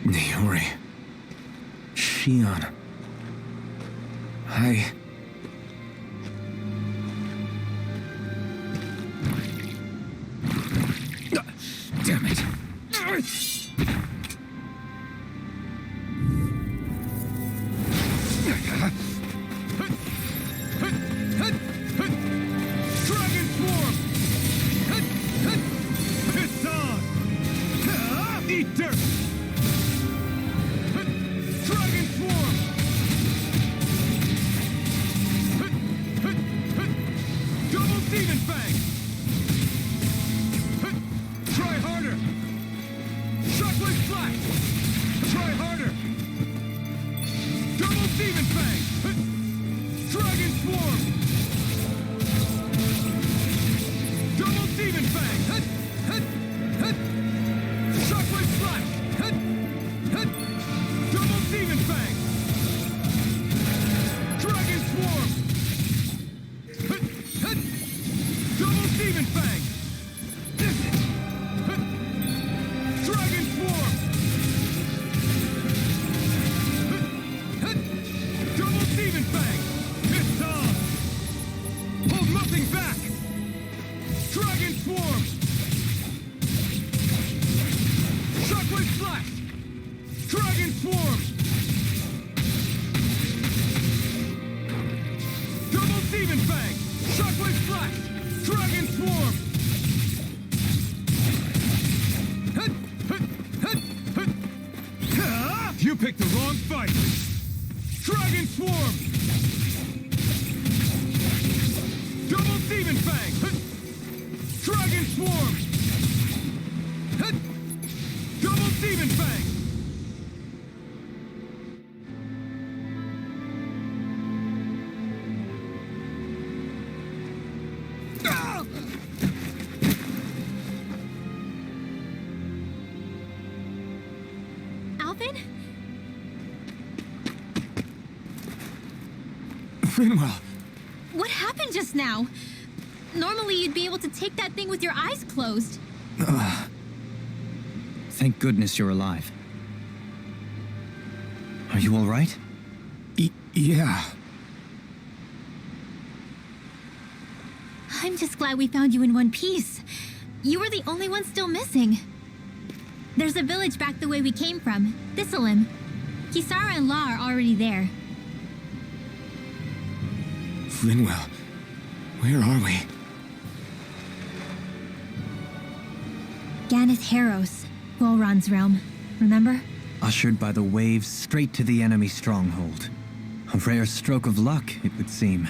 Niori. Shion. Damn it. Dragon Swarm! It's on! Eat dirt! Dragon Swarm! Double Demon Fang! Try harder! Shockwave Flash! Try harder! Double Demon Fang! Dragon Swarm! Double Demon Fang! Shockwave Flash! Double Demon Fang! Dragon Swarm! Double Demon Fang! Dragon Swarm! Double Demon Fang! It's on! Hold nothing back! Dragon Swarm! Shockwave Flash! Dragon Swarm! Double Demon Fang! Shockwave Flash! Dragon Swarm! You picked the wrong fight! Dragon Swarm! Double Demon Fang! Dragon Swarm! Double Demon Fang! Alvin? Finwell. What happened just now? Normally you'd be able to take that thing with your eyes closed. Thank goodness you're alive. Are you all right? Yeah. I'm just glad we found you in one piece. You were the only one still missing. There's a village back the way we came from, Thistleim. Kisara and La are already there. Finwell. Where are we? Ganath Haros, Volron's realm. Remember? Ushered by the waves straight to the enemy stronghold. A rare stroke of luck, it would seem.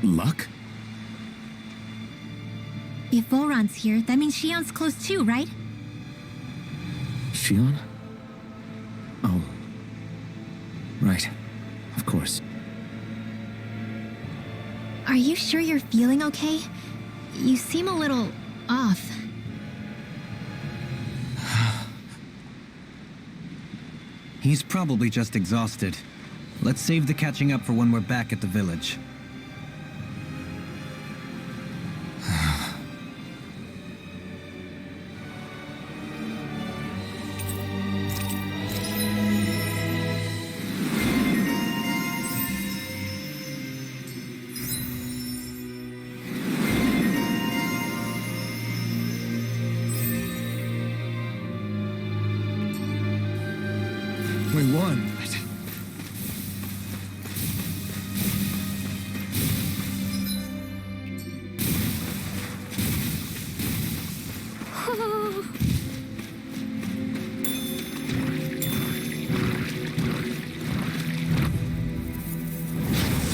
Luck? If Volron's here, that means Shion's close too, right? Shion? Oh. Right. Of course. Are you sure you're feeling okay? You seem a little off. He's probably just exhausted. Let's save the catching up for when we're back at the village. We won.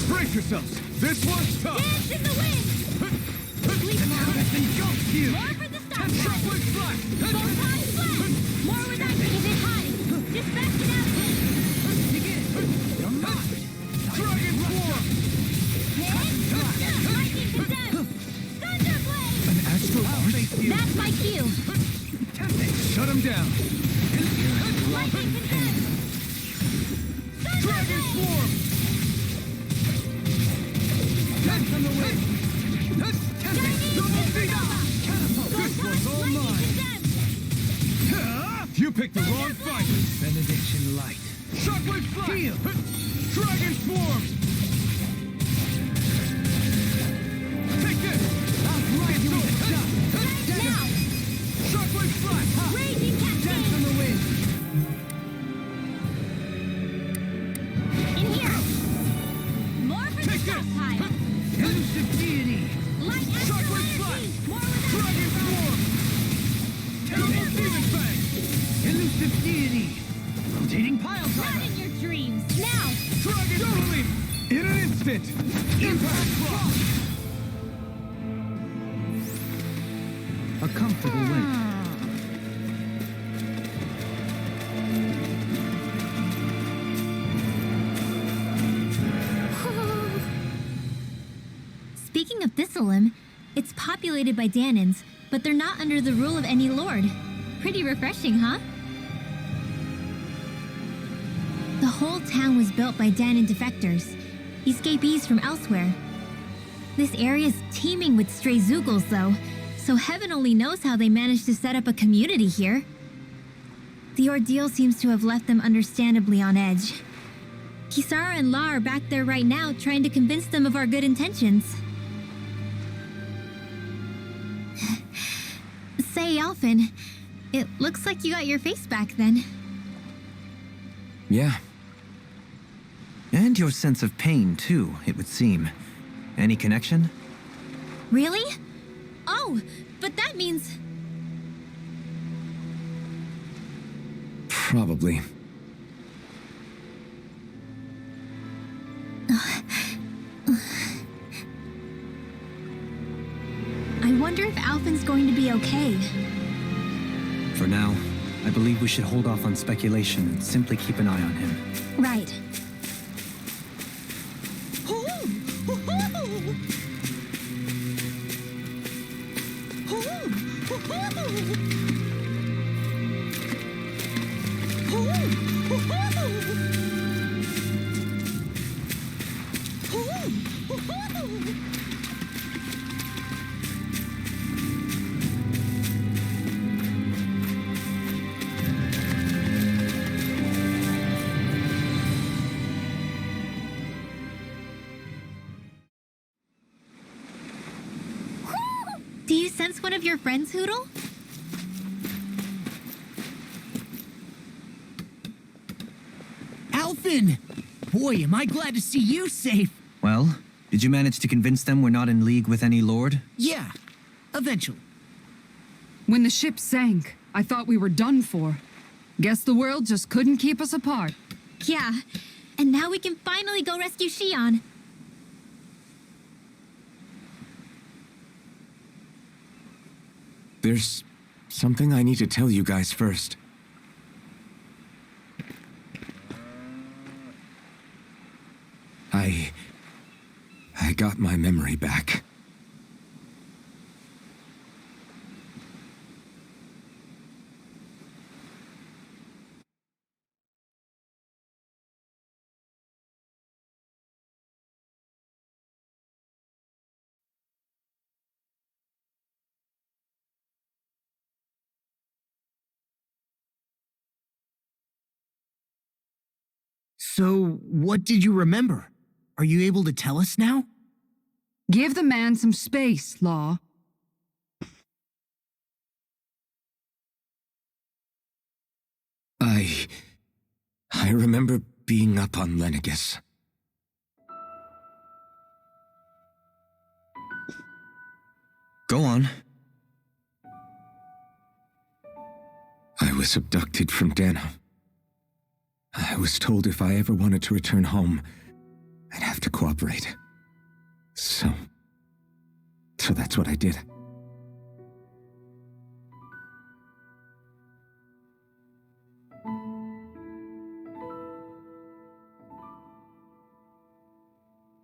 Brace yourselves! This one's tough! Dance in the wind! Sleep more. More for the stop Shockwave Flash! Both sides flat! More with action if it high! Dispatch it out again! Dragon Swarm! Lightning condemned! Thunderblade! An astral arc? That's my cue! Shut him down! Lightning condemned! Dragon Swarm! Catch on the wing! Double Demon! This one's all mine! You picked the wrong fight! Benediction light. Shockwave flash! Heal. Dragon swarm! Take this! I'll blind you with a shot. Now! Shockwave flash! Raging Dance on cascade! the wind. In here! More for the Take this. stockpile! Elusive deity. Light astral Shockwave energy! flash! More with Dragon swarm! Double demon fang! Elusive deity. Rotating pile Not driver. in your dreams! Now! Dragon leap! In an instant. Impact block! A comfortable length. Speaking of Thistleum, it's populated by Danans, but they're not under the rule of any lord. Pretty refreshing, huh? The whole town was built by Danan defectors, escapees from elsewhere. This area's teeming with stray Zeugles, though, so heaven only knows how they managed to set up a community here. The ordeal seems to have left them understandably on edge. Kisara and La are back there right now trying to convince them of our good intentions. Say, Alphen, it looks like you got your face back then. Yeah. And your sense of pain, too, it would seem. Any connection? Really? Oh, but that means... Probably. I wonder if Alphen's going to be okay. For now, I believe we should hold off on speculation and simply keep an eye on him. Right. Do you sense one of your friends, Hootle? Alphen! Boy, am I glad to see you safe. Well, did you manage to convince them we're not in league with any lord? Yeah, eventually. When the ship sank, I thought we were done for. Guess the world just couldn't keep us apart. Yeah, and now we can finally go rescue Shion. There's something I need to tell you guys first. I got my memory back. So, what did you remember? Are you able to tell us now? Give the man some space, Law. I remember being up on Lenegus. Go on. I was abducted from Dana. I was told if I ever wanted to return home, I'd have to cooperate. So that's what I did.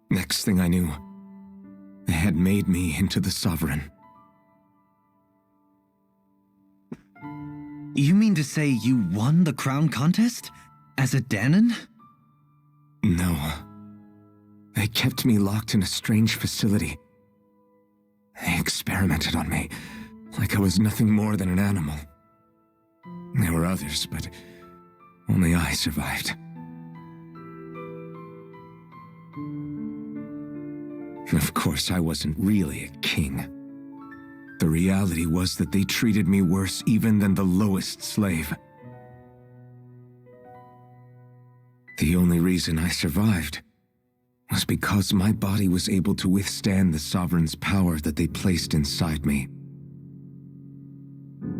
Next thing I knew, they had made me into the Sovereign. You mean to say you won the crown contest? As a Danan? No. They kept me locked in a strange facility. They experimented on me, like I was nothing more than an animal. There were others, but only I survived. Of course, I wasn't really a king. The reality was that they treated me worse even than the lowest slave. The only reason I survived was because my body was able to withstand the Sovereign's power that they placed inside me.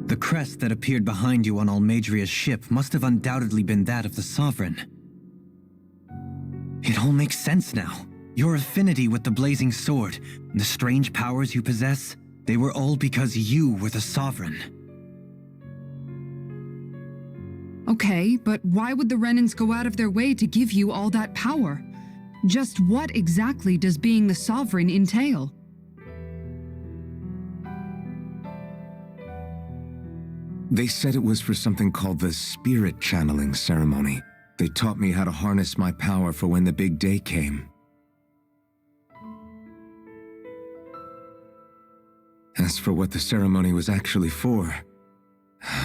The crest that appeared behind you on Almadria's ship must have undoubtedly been that of the Sovereign. It all makes sense now. Your affinity with the Blazing Sword, and the strange powers you possess, they were all because you were the Sovereign. Okay, but why would the Renans go out of their way to give you all that power? Just what exactly does being the Sovereign entail? They said it was for something called the Spirit Channeling Ceremony. They taught me how to harness my power for when the big day came. As for what the ceremony was actually for,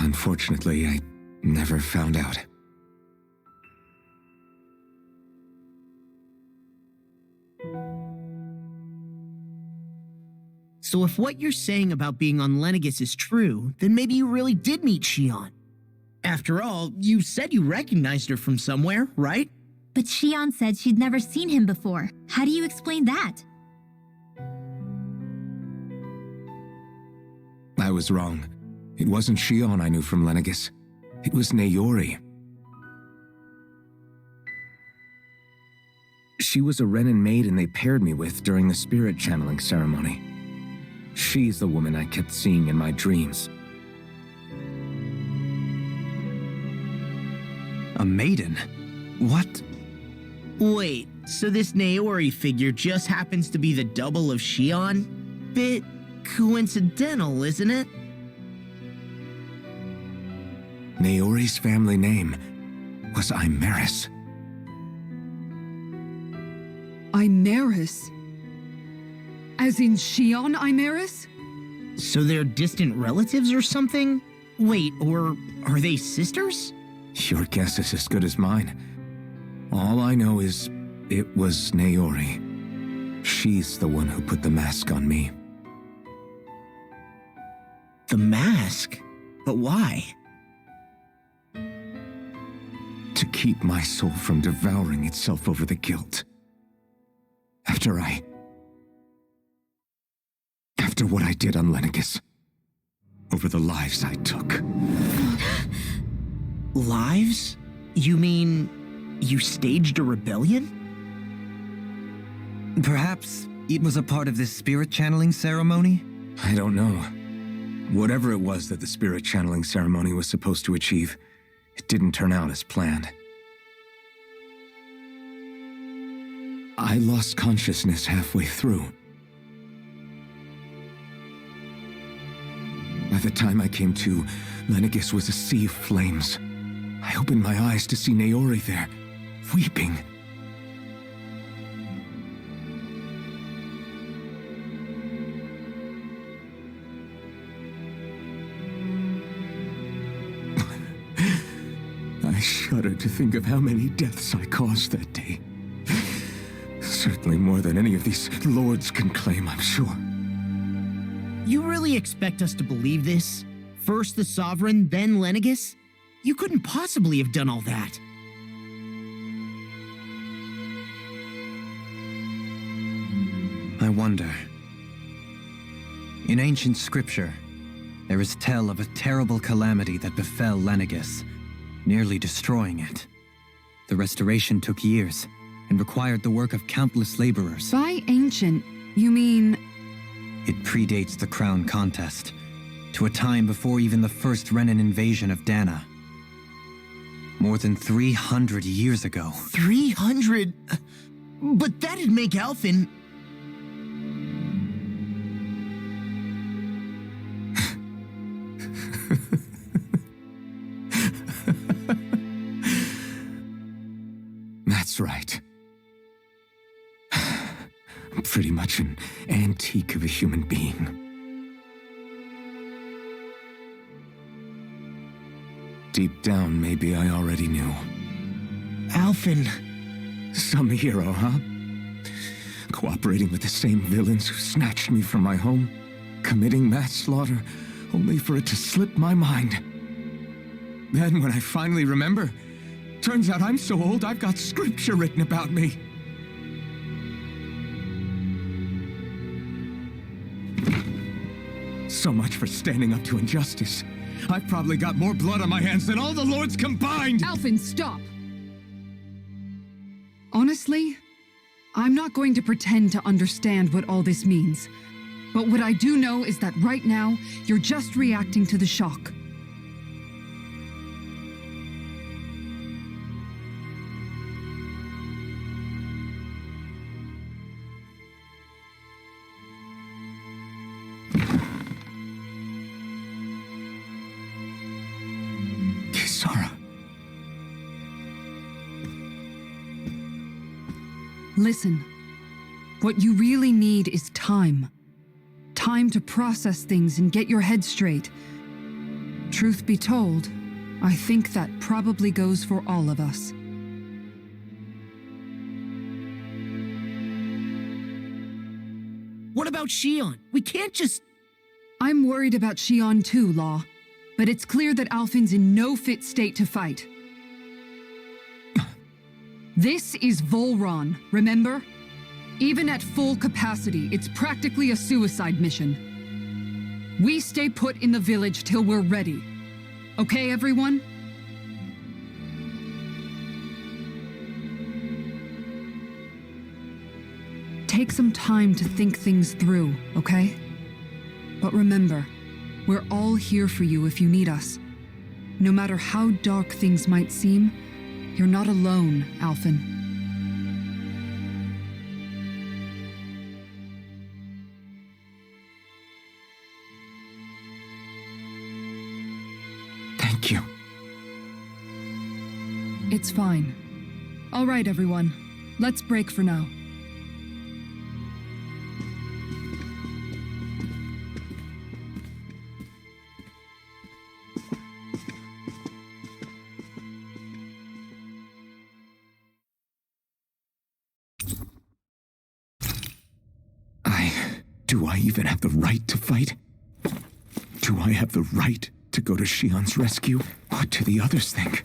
unfortunately, I never found out. So if what you're saying about being on Lenegis is true, then maybe you really did meet Shion. After all, you said you recognized her from somewhere, right? But Shion said she'd never seen him before. How do you explain that? I was wrong. It wasn't Shion I knew from Lenegis. It was Naori. She was a Renan maiden they paired me with during the spirit channeling ceremony. She's the woman I kept seeing in my dreams. A maiden? What? Wait, so this Naori figure just happens to be the double of Shion? Bit coincidental, isn't it? Naori's family name was Imeris. Imeris? As in Shion Imeris? So they're distant relatives or something? Wait, or are they sisters? Your guess is as good as mine. All I know is it was Naori. She's the one who put the mask on me. The mask? But why? To keep my soul from devouring itself over the guilt. After what I did on Lenegis. Over the lives I took. Lives? You mean you staged a rebellion? Perhaps it was a part of this spirit channeling ceremony? I don't know. Whatever it was that the spirit channeling ceremony was supposed to achieve, it didn't turn out as planned. I lost consciousness halfway through. By the time I came to, Lenegis was a sea of flames. I opened my eyes to see Naori there, weeping. I shudder to think of how many deaths I caused that day. Certainly more than any of these lords can claim, I'm sure. You really expect us to believe this? First the Sovereign, then Lenegis? You couldn't possibly have done all that. I wonder. In ancient scripture, there is tell of a terrible calamity that befell Lenegis, nearly destroying it. The restoration took years and required the work of countless laborers. By ancient, you mean... It predates the crown contest, to a time before even the first Renan invasion of Dana. More than 300 years ago. 300? But that'd make Alphen... That's right. I'm pretty much an antique of a human being. Deep down, maybe I already knew. Alphen. Some hero, huh? Cooperating with the same villains who snatched me from my home, committing mass slaughter, only for it to slip my mind. Then, when I finally remember, turns out I'm so old I've got scripture written about me. So much for standing up to injustice. I've probably got more blood on my hands than all the lords combined! Alphen, stop! Honestly, I'm not going to pretend to understand what all this means. But what I do know is that right now, you're just reacting to the shock. Listen, what you really need is time. Time to process things and get your head straight. Truth be told, I think that probably goes for all of us. What about Shion? We can't just... I'm worried about Shion too, Law. But it's clear that Alphen's in no fit state to fight. This is Volron, remember? Even at full capacity, it's practically a suicide mission. We stay put in the village till we're ready. Okay, everyone? Take some time to think things through, okay? But remember, we're all here for you if you need us. No matter how dark things might seem, you're not alone, Alphen. Thank you. It's fine. All right, everyone. Let's break for now. Do I even have the right to fight? Do I have the right to go to Shion's rescue? What do the others think?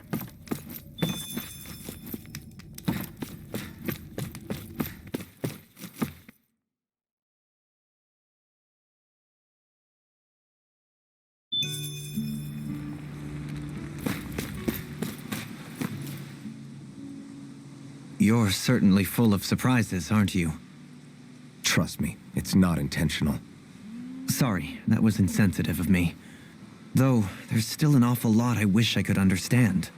You're certainly full of surprises, aren't you? Trust me, it's not intentional. Sorry, that was insensitive of me. Though, there's still an awful lot I wish I could understand.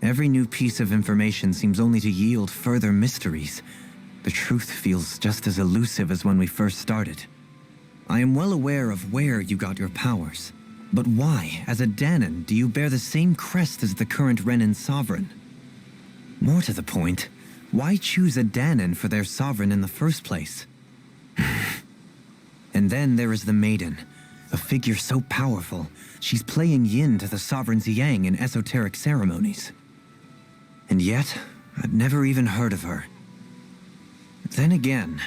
Every new piece of information seems only to yield further mysteries. The truth feels just as elusive as when we first started. I am well aware of where you got your powers. But why, as a Danon, do you bear the same crest as the current Renin sovereign? More to the point, why choose a Danon for their sovereign in the first place? And then there is the Maiden, a figure so powerful, she's playing yin to the sovereign's yang in esoteric ceremonies. And yet, I've never even heard of her. Then again,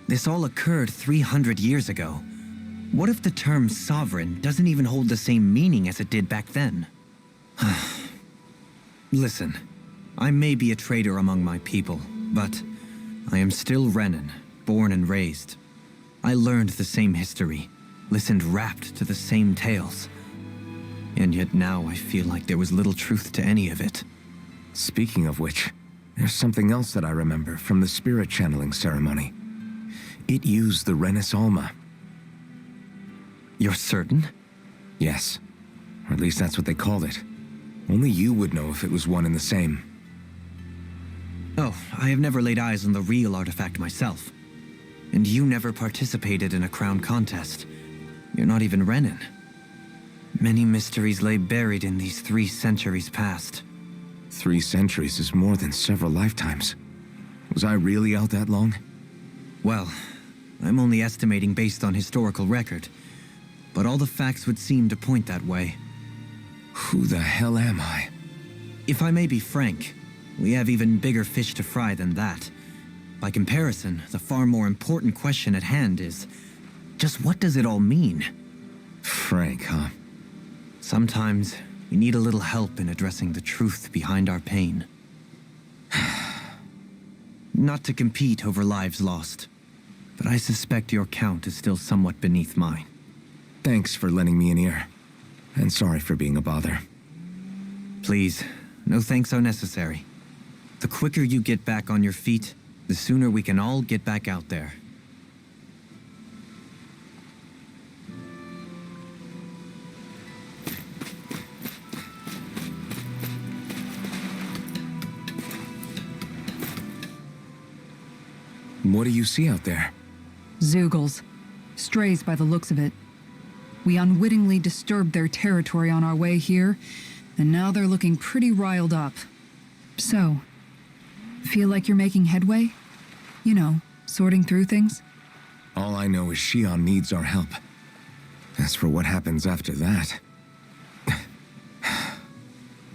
this all occurred 300 years ago. What if the term sovereign doesn't even hold the same meaning as it did back then? Listen, I may be a traitor among my people, but I am still Renin, born and raised. I learned the same history, listened rapt to the same tales. And yet now I feel like there was little truth to any of it. Speaking of which, there's something else that I remember from the spirit channeling ceremony. It used the Renis Alma. You're certain? Yes. Or at least that's what they called it. Only you would know if it was one and the same. Oh, I have never laid eyes on the real artifact myself. And you never participated in a crown contest. You're not even Renin. Many mysteries lay buried in these 3 centuries past. 3 centuries is more than several lifetimes. Was I really out that long? Well, I'm only estimating based on historical record. But all the facts would seem to point that way. Who the hell am I? If I may be frank, we have even bigger fish to fry than that. By comparison, the far more important question at hand is, just what does it all mean? Frank, huh? Sometimes, we need a little help in addressing the truth behind our pain. Not to compete over lives lost, but I suspect your count is still somewhat beneath mine. Thanks for lending me an ear. And sorry for being a bother. Please, no thanks are necessary. The quicker you get back on your feet, the sooner we can all get back out there. What do you see out there? Zeugles. Strays by the looks of it. We unwittingly disturbed their territory on our way here, and now they're looking pretty riled up. So, feel like you're making headway? You know, sorting through things? All I know is Shion needs our help. As for what happens after that...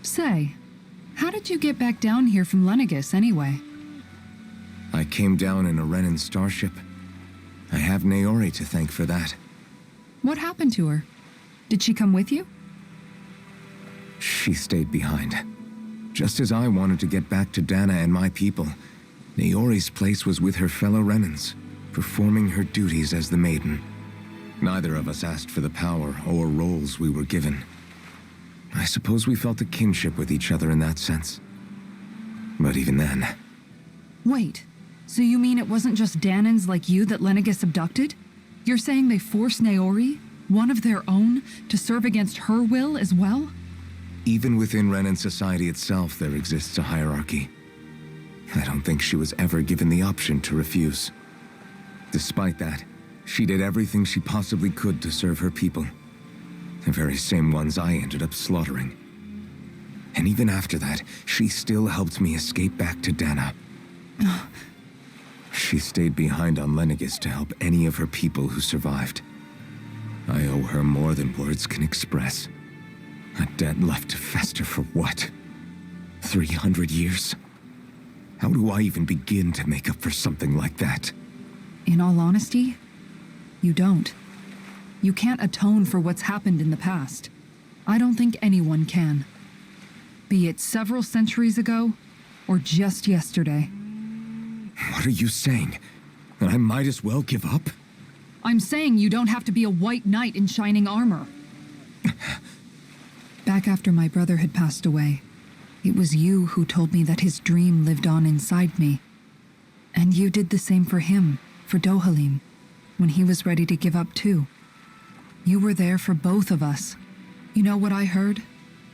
Say, how did you get back down here from Lenegis anyway? I came down in a Renan starship. I have Naori to thank for that. What happened to her? Did she come with you? She stayed behind. Just as I wanted to get back to Dana and my people, Naori's place was with her fellow Renans, performing her duties as the Maiden. Neither of us asked for the power or roles we were given. I suppose we felt a kinship with each other in that sense. But even then... Wait, so you mean it wasn't just Danans like you that Lenegis abducted? You're saying they forced Naori, one of their own, to serve against her will as well? Even within Renan society itself, there exists a hierarchy. I don't think she was ever given the option to refuse. Despite that, she did everything she possibly could to serve her people. The very same ones I ended up slaughtering. And even after that, she still helped me escape back to Dana. She stayed behind on Lenegis to help any of her people who survived. I owe her more than words can express. A debt left to fester for what? 300 years? How do I even begin to make up for something like that? In all honesty, you don't. You can't atone for what's happened in the past. I don't think anyone can. Be it several centuries ago, or just yesterday. What are you saying? That I might as well give up? I'm saying you don't have to be a white knight in shining armor. Back after my brother had passed away, it was you who told me that his dream lived on inside me. And you did the same for him, for Dohalim, when he was ready to give up too. You were there for both of us. You know what I heard?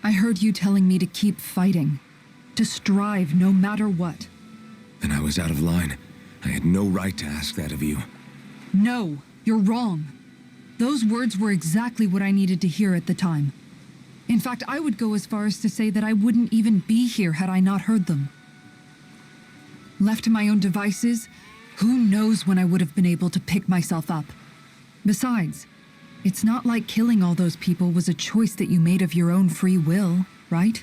I heard you telling me to keep fighting, to strive no matter what. Then I was out of line. I had no right to ask that of you. No, you're wrong. Those words were exactly what I needed to hear at the time. In fact, I would go as far as to say that I wouldn't even be here had I not heard them. Left to my own devices, who knows when I would have been able to pick myself up. Besides, it's not like killing all those people was a choice that you made of your own free will, right?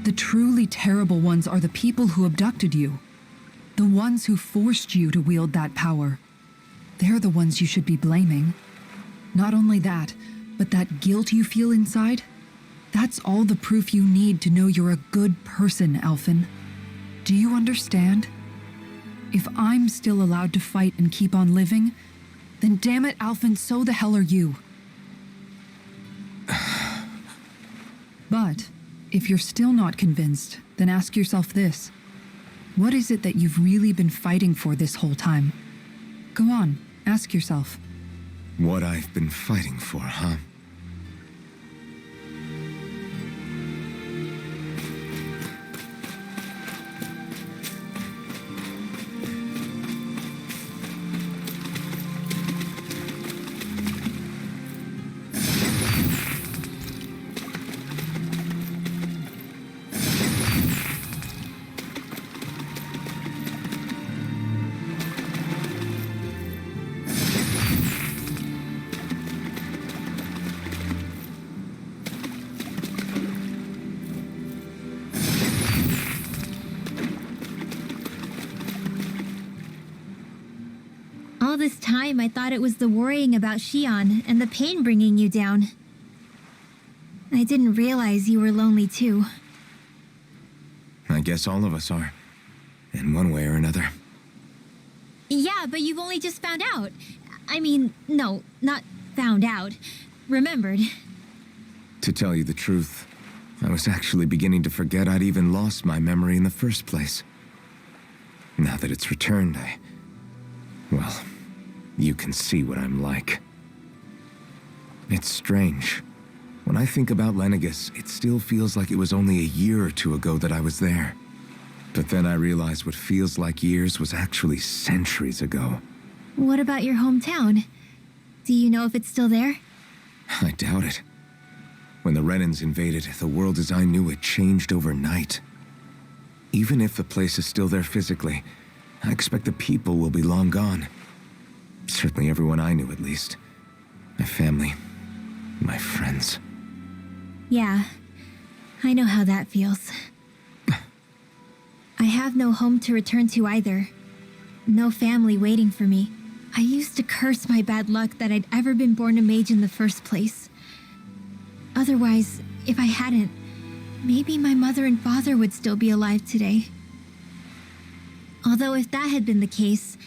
The truly terrible ones are the people who abducted you. The ones who forced you to wield that power. They're the ones you should be blaming. Not only that, but that guilt you feel inside, that's all the proof you need to know you're a good person, Alphen. Do you understand? If I'm still allowed to fight and keep on living, then damn it, Alphen, so the hell are you. But if you're still not convinced, then ask yourself this. What is it that you've really been fighting for this whole time? Go on, ask yourself. What I've been fighting for, huh? this time, I thought it was the worrying about Shion and the pain bringing you down. I didn't realize you were lonely too. I guess all of us are, in one way or another. Yeah, but you've only just found out. I mean, no, not found out. Remembered. To tell you the truth, I was actually beginning to forget I'd even lost my memory in the first place. Now that it's returned, well, you can see what I'm like. It's strange. When I think about Lenegis, it still feels like it was only a year or two ago that I was there. But then I realized what feels like years was actually centuries ago. What about your hometown? Do you know if it's still there? I doubt it. When the Renans invaded, the world as I knew it changed overnight. Even if the place is still there physically, I expect the people will be long gone. Certainly everyone I knew, at least. My family, my friends. Yeah, I know how that feels. I have no home to return to either. No family waiting for me. I used to curse my bad luck that I'd ever been born a mage in the first place. Otherwise, if I hadn't, maybe my mother and father would still be alive today. Although if that had been the case,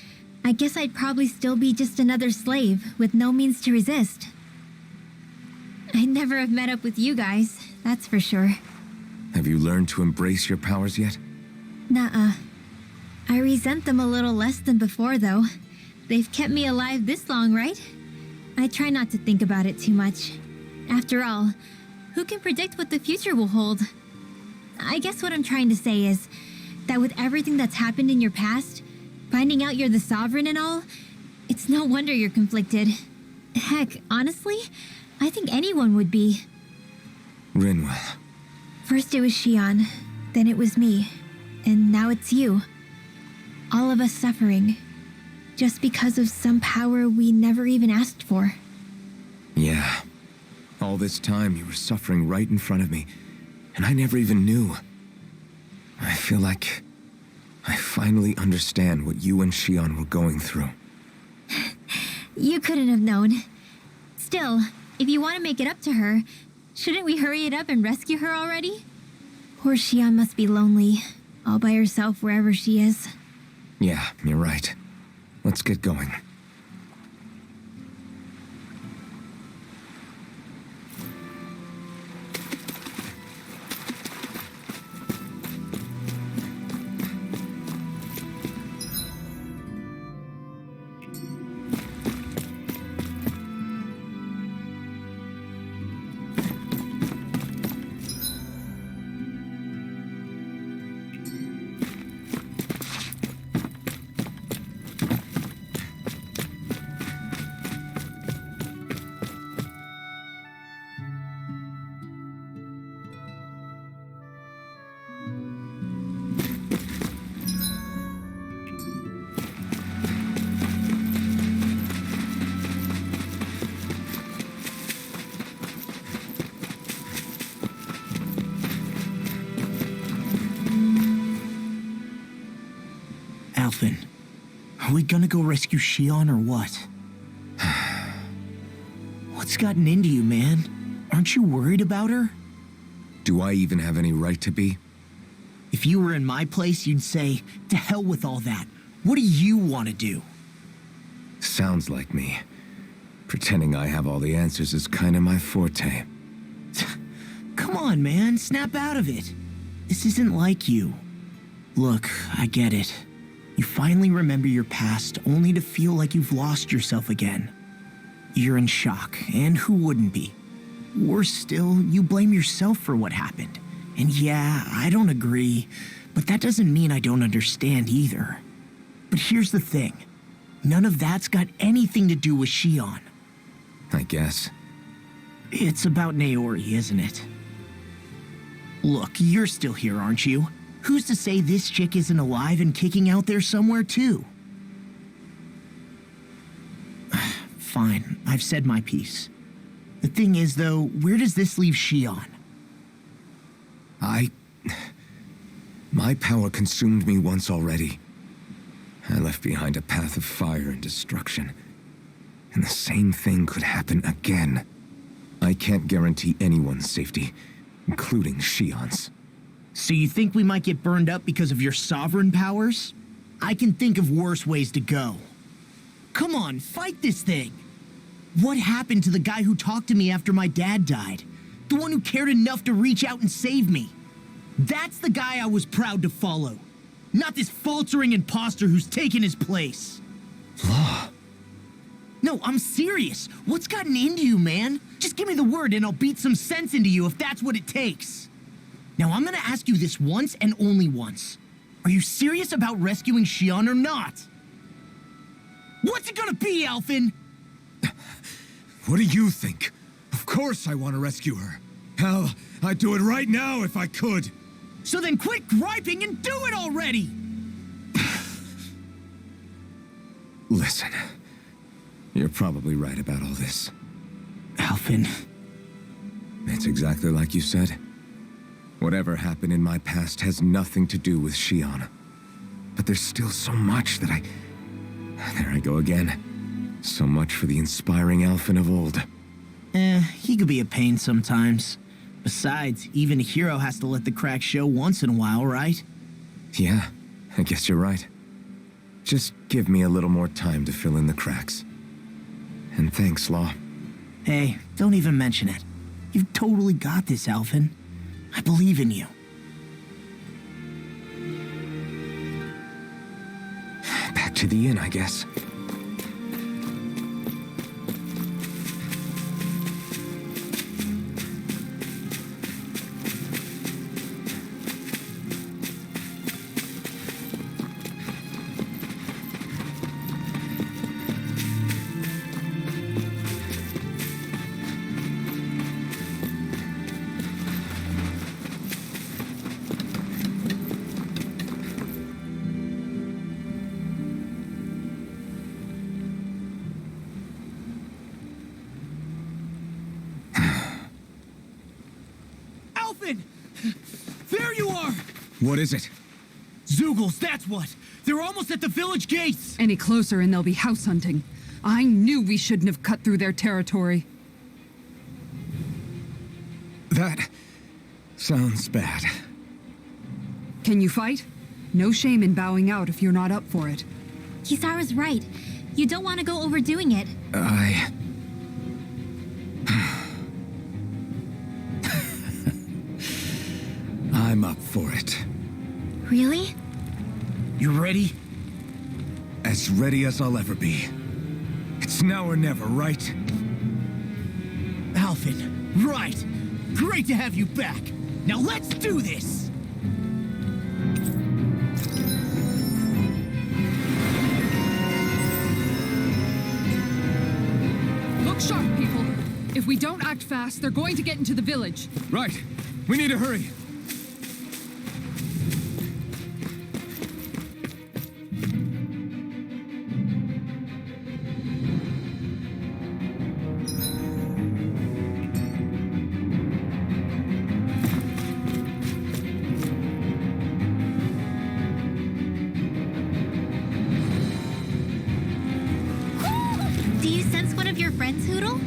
I guess I'd probably still be just another slave with no means to resist. I'd never have met up with you guys, that's for sure. Have you learned to embrace your powers yet? Nuh-uh. I resent them a little less than before, though. They've kept me alive this long, right? I try not to think about it too much. After all, who can predict what the future will hold? I guess what I'm trying to say is that with everything that's happened in your past, finding out you're the sovereign and all, it's no wonder you're conflicted. Heck, honestly, I think anyone would be. Rinwell. First it was Shion, then it was me, and now it's you. All of us suffering, just because of some power we never even asked for. Yeah. All this time you were suffering right in front of me, and I never even knew. I feel like I finally understand what you and Shion were going through. You couldn't have known. Still, if you want to make it up to her, shouldn't we hurry it up and rescue her already? Poor Shion must be lonely, all by herself wherever she is. Yeah, you're right. Let's get going. Alphen, are we gonna go rescue Shion or what? What's gotten into you, man? Aren't you worried about her? Do I even have any right to be? If you were in my place, you'd say, to hell with all that. What do you want to do? Sounds like me. Pretending I have all the answers is kind of my forte. Come on, man, snap out of it. This isn't like you. Look, I get it. You finally remember your past only to feel like you've lost yourself again. You're in shock, and who wouldn't be? Worse still, you blame yourself for what happened. And yeah, I don't agree, but that doesn't mean I don't understand either. But here's the thing. None of that's got anything to do with Shion. I guess. It's about Naori, isn't it? Look, you're still here, aren't you? Who's to say this chick isn't alive and kicking out there somewhere, too? Fine, I've said my piece. The thing is, though, where does this leave Shion? My power consumed me once already. I left behind a path of fire and destruction. And the same thing could happen again. I can't guarantee anyone's safety, including Shion's. So you think we might get burned up because of your sovereign powers? I can think of worse ways to go. Come on, fight this thing! What happened to the guy who talked to me after my dad died? The one who cared enough to reach out and save me? That's the guy I was proud to follow. Not this faltering imposter who's taken his place. Law. No, I'm serious. What's gotten into you, man? Just give me the word and I'll beat some sense into you if that's what it takes. Now, I'm gonna ask you this once and only once. Are you serious about rescuing Shion or not? What's it gonna be, Alphen? What do you think? Of course I want to rescue her. Hell, I'd do it right now if I could. So then quit griping and do it already! Listen, you're probably right about all this. Alphen. It's exactly like you said. Whatever happened in my past has nothing to do with Shion. But there's still so much that There I go again. So much for the inspiring Alphen of old. He could be a pain sometimes. Besides, even a hero has to let the cracks show once in a while, right? Yeah, I guess you're right. Just give me a little more time to fill in the cracks. And thanks, Law. Hey, don't even mention it. You've totally got this, Alphen. I believe in you. Back to the inn, I guess. There you are! What is it? Zeugles, that's what! They're almost at the village gates! Any closer and they'll be house hunting. I knew we shouldn't have cut through their territory. That sounds bad. Can you fight? No shame in bowing out if you're not up for it. Kisara's right. You don't want to go overdoing it. I'm up for it. Really? You ready? As ready as I'll ever be. It's now or never, right? Alphen, right! Great to have you back! Now let's do this! Look sharp, people. If we don't act fast, they're going to get into the village. Right. We need to hurry. Do you sense one of your friends, Hoodle?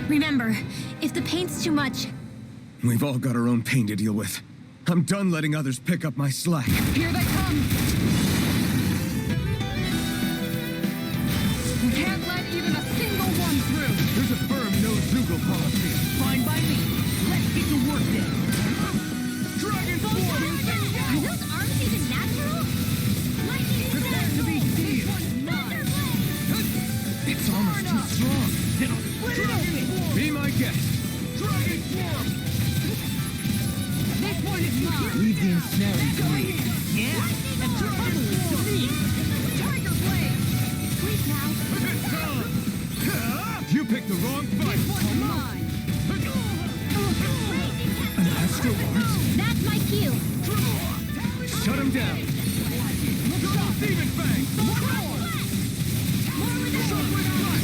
Remember, if the paint's too much, We've all got our own pain to deal with. I'm done letting others pick up my slack. Here they come! We can't let even a single one through! There's a firm no-Zoogle policy. Fine by me. Let's get to work then. Dragon Force! Are those arms even natural? Lightning Prepare to be sealed! It's almost too strong. Dragon Force! Be my guest! Dragon Force! This one is mine! Leave the ensnaring to me. Yeah? And Dragon Force! Tiger Blade! Please now. You picked the wrong fight! This one's mine! An astral art? That's my cue. Shut him down! Double Demon Fang!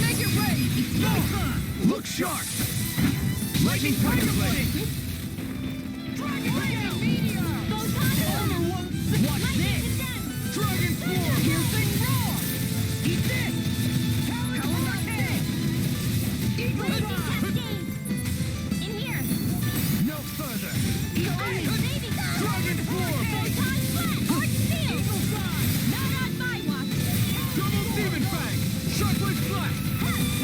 Make it rain! Look sharp! Lightning Tiger Blade! Watch this. Dragon Force! Piercing roar! Eat this! Eagle Cascade. In here. No further! Dragon Force! Photon Flash. Arch Steel. Not on my watch. Double Demon Fang! Shockwave Flash!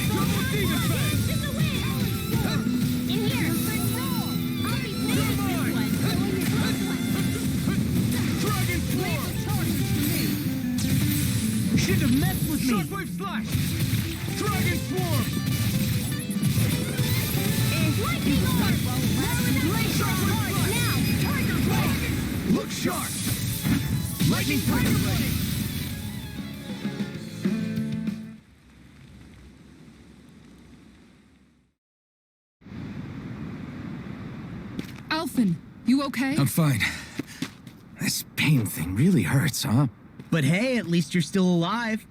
Double Demon Fang! To the wind. In here. I'll be pleased with this one. Dragon Force! Should have messed with me. Shockwave Flash! Dragon Swarm! Lightning Orb. Shockwave Flash! Now. Tiger Blade. Look sharp! Lightning Tiger Blade! Alphen, you okay? I'm fine. This pain thing really hurts, huh? But hey, at least you're still alive.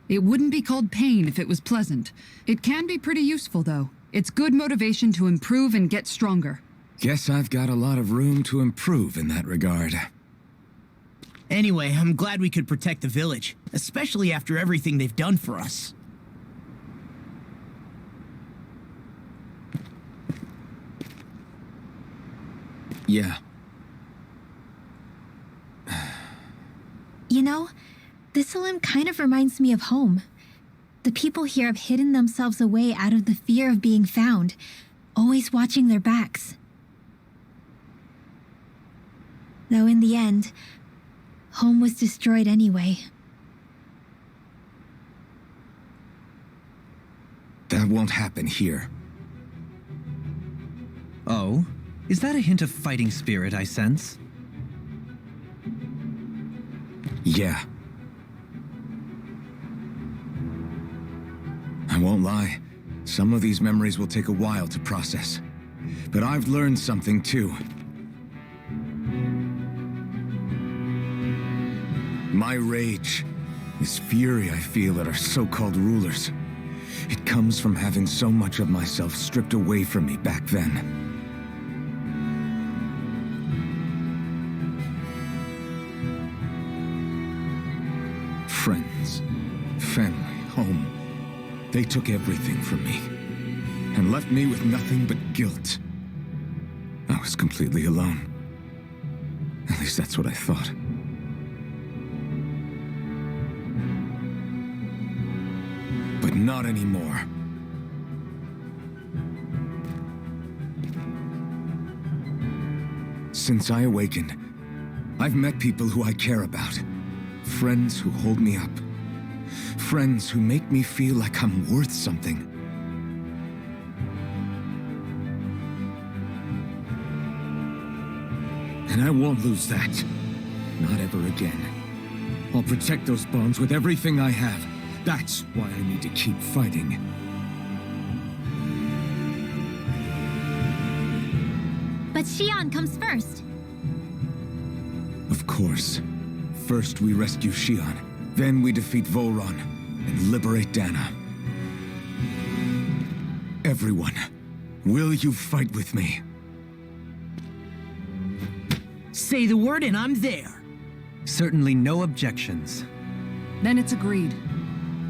It wouldn't be called pain if it was pleasant. It can be pretty useful, though. It's good motivation to improve and get stronger. Guess I've got a lot of room to improve in that regard. Anyway, I'm glad we could protect the village, especially after everything they've done for us. Yeah. You know, this Olim kind of reminds me of home. The people here have hidden themselves away out of the fear of being found, always watching their backs. Though in the end, home was destroyed anyway. That won't happen here. Oh? Is that a hint of fighting spirit I sense? Yeah. I won't lie. Some of these memories will take a while to process. But I've learned something too. My rage, this fury I feel at our so-called rulers, it comes from having so much of myself stripped away from me back then. Friends, family, home. They took everything from me and left me with nothing but guilt. I was completely alone. At least that's what I thought. But not anymore. Since I awakened, I've met people who I care about. Friends who hold me up. Friends who make me feel like I'm worth something. And I won't lose that. Not ever again. I'll protect those bonds with everything I have. That's why I need to keep fighting. But Xion comes first. Of course. First we rescue Xion, then we defeat Voron and liberate Dana. Everyone, will you fight with me? Say the word and I'm there. Certainly no objections. Then it's agreed.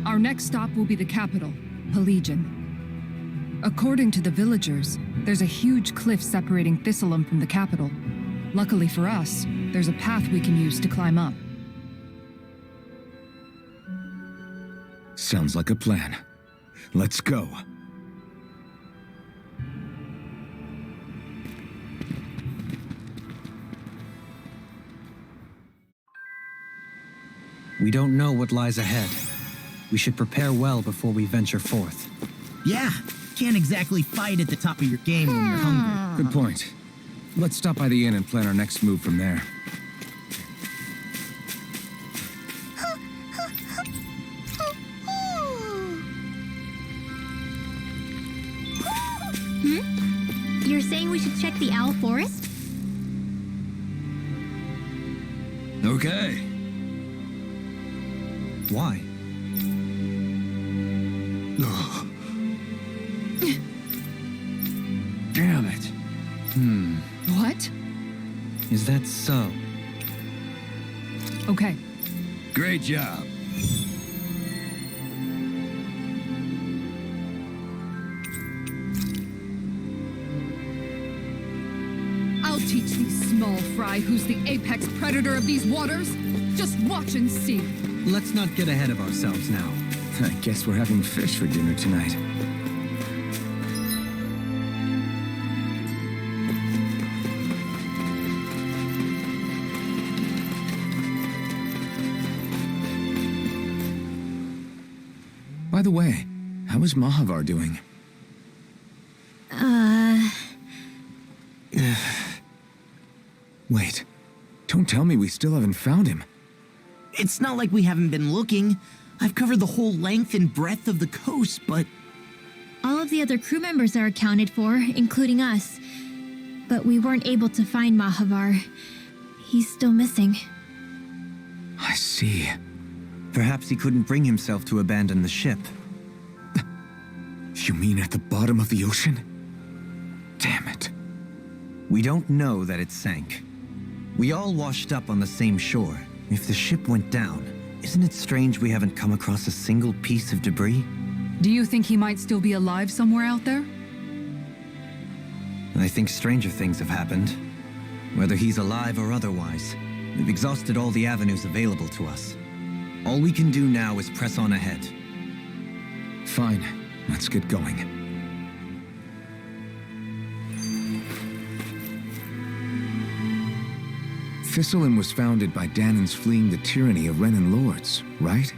Our next stop will be the capital, Pelegion. According to the villagers, There's a huge cliff separating Thistleum from the capital. Luckily for us, there's a path we can use to climb up. Sounds like a plan. Let's go. We don't know what lies ahead. We should prepare well before we venture forth. Yeah, can't exactly fight at the top of your game when you're hungry. Good point. Let's stop by the inn and plan our next move from there. You're saying we should check the Owl Forest? Okay. Why? Damn it. What? Is that so? Okay, Great job. I'll teach these small fry who's the apex predator of these waters. Just watch and see. Let's not get ahead of ourselves now. I guess we're having fish for dinner tonight. By the way, how is Mahavar doing? Wait, don't tell me we still haven't found him. It's not like we haven't been looking. I've covered the whole length and breadth of the coast, but All of the other crew members are accounted for, including us. But we weren't able to find Mahavar. He's still missing. I see. Perhaps he couldn't bring himself to abandon the ship. You mean at the bottom of the ocean? Damn it. We don't know that it sank. We all washed up on the same shore. If the ship went down, isn't it strange we haven't come across a single piece of debris? Do you think he might still be alive somewhere out there? I think stranger things have happened. Whether he's alive or otherwise, we've exhausted all the avenues available to us. All we can do now is press on ahead. Fine, let's get going. Thistleum was founded by Danan's fleeing the tyranny of Renan lords, right?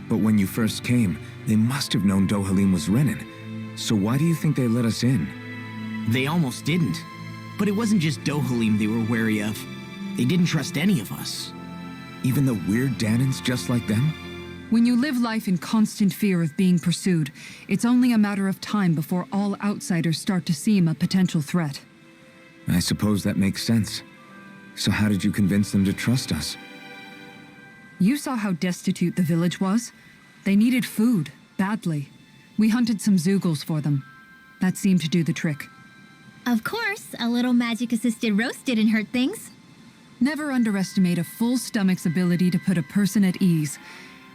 But when you first came, they must have known Dohalim was Renan. So why do you think they let us in? they almost didn't. But it wasn't just Dohalim they were wary of. They didn't trust any of us. Even the weird Danans just like them? When you live life in constant fear of being pursued, it's only a matter of time before all outsiders start to seem a potential threat. I suppose that makes sense. So how did you convince them to trust us? You saw how destitute the village was. They needed food, badly. We hunted some Zeugles for them. That seemed to do the trick. Of course, a little magic-assisted roast didn't hurt things. Never underestimate a full stomach's ability to put a person at ease.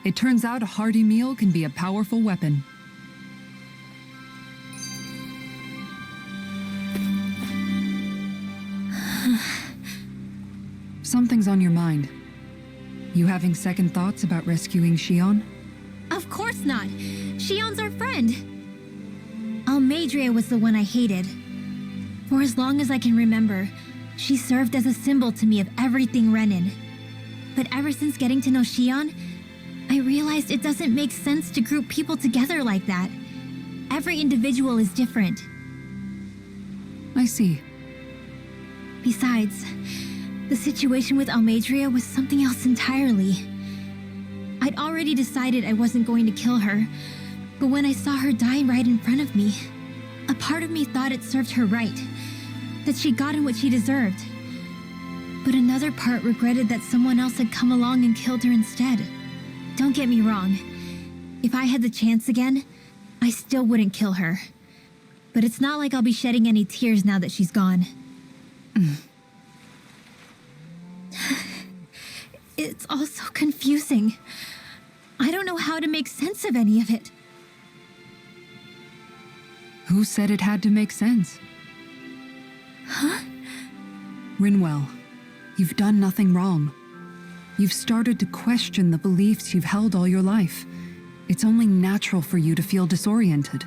It turns out a hearty meal can be a powerful weapon. Something's on your mind. You having second thoughts about rescuing Shion? Of course not. Shion's our friend. Almadria was the one I hated. For as long as I can remember, she served as a symbol to me of everything Renan. But ever since getting to know Shion, I realized it doesn't make sense to group people together like that. Every individual is different. I see. Besides, the situation with Almadria was something else entirely. I'd already decided I wasn't going to kill her, but when I saw her die right in front of me, a part of me thought it served her right, that she'd gotten what she deserved. But another part regretted that someone else had come along and killed her instead. Don't get me wrong. If I had the chance again, I still wouldn't kill her. But it's not like I'll be shedding any tears now that she's gone. It's all so confusing. I don't know how to make sense of any of it. Who said it had to make sense? Huh? Rinwell, you've done nothing wrong. You've started to question the beliefs you've held all your life. It's only natural for you to feel disoriented.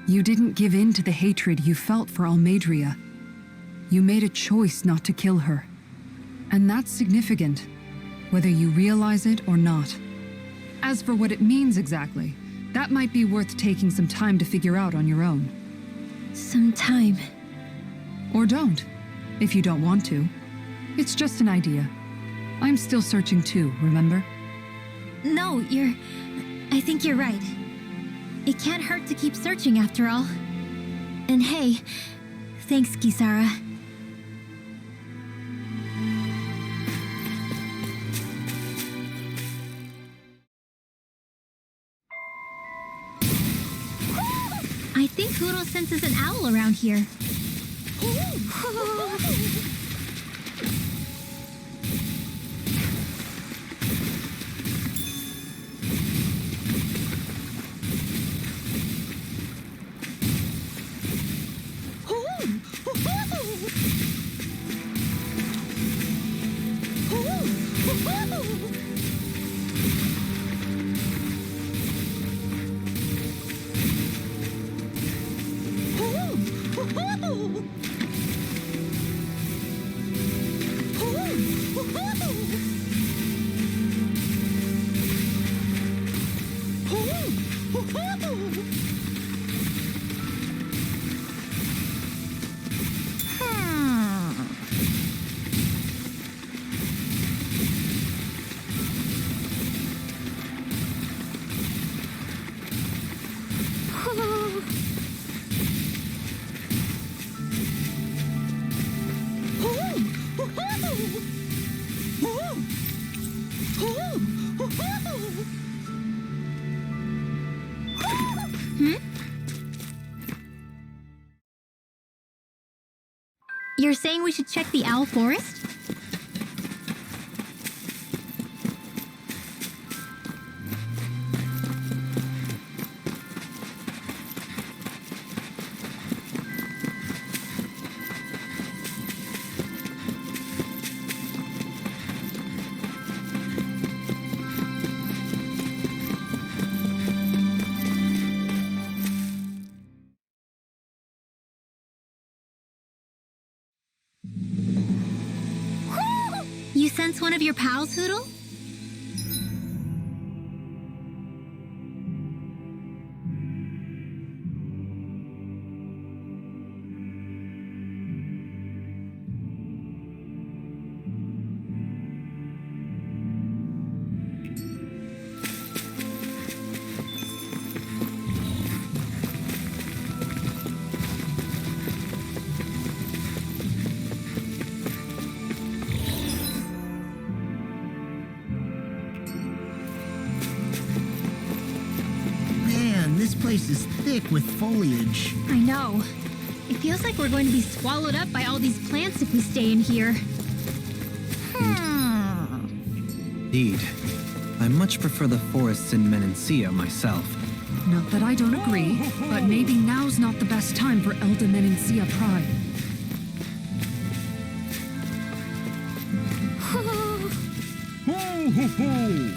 You didn't give in to the hatred you felt for Almadria. You made a choice not to kill her. And that's significant, whether you realize it or not. As for what it means exactly, that might be worth taking some time to figure out on your own. Some time. Or don't, if you don't want to. It's just an idea. I'm still searching too, remember? No, I think you're right. It can't hurt to keep searching after all. And hey, thanks, Kisara. I think Huro senses an owl around here. You're saying we should check the owl forest? You sense one of your pals, Hoodle? This place is thick with foliage. I know. It feels like we're going to be swallowed up by all these plants if we stay in here. Indeed. I much prefer the forests in Menancia myself. Not that I don't agree, but maybe now's not the best time for Elda Menancia Pride. Ho, ho, ho! Ho, ho, ho!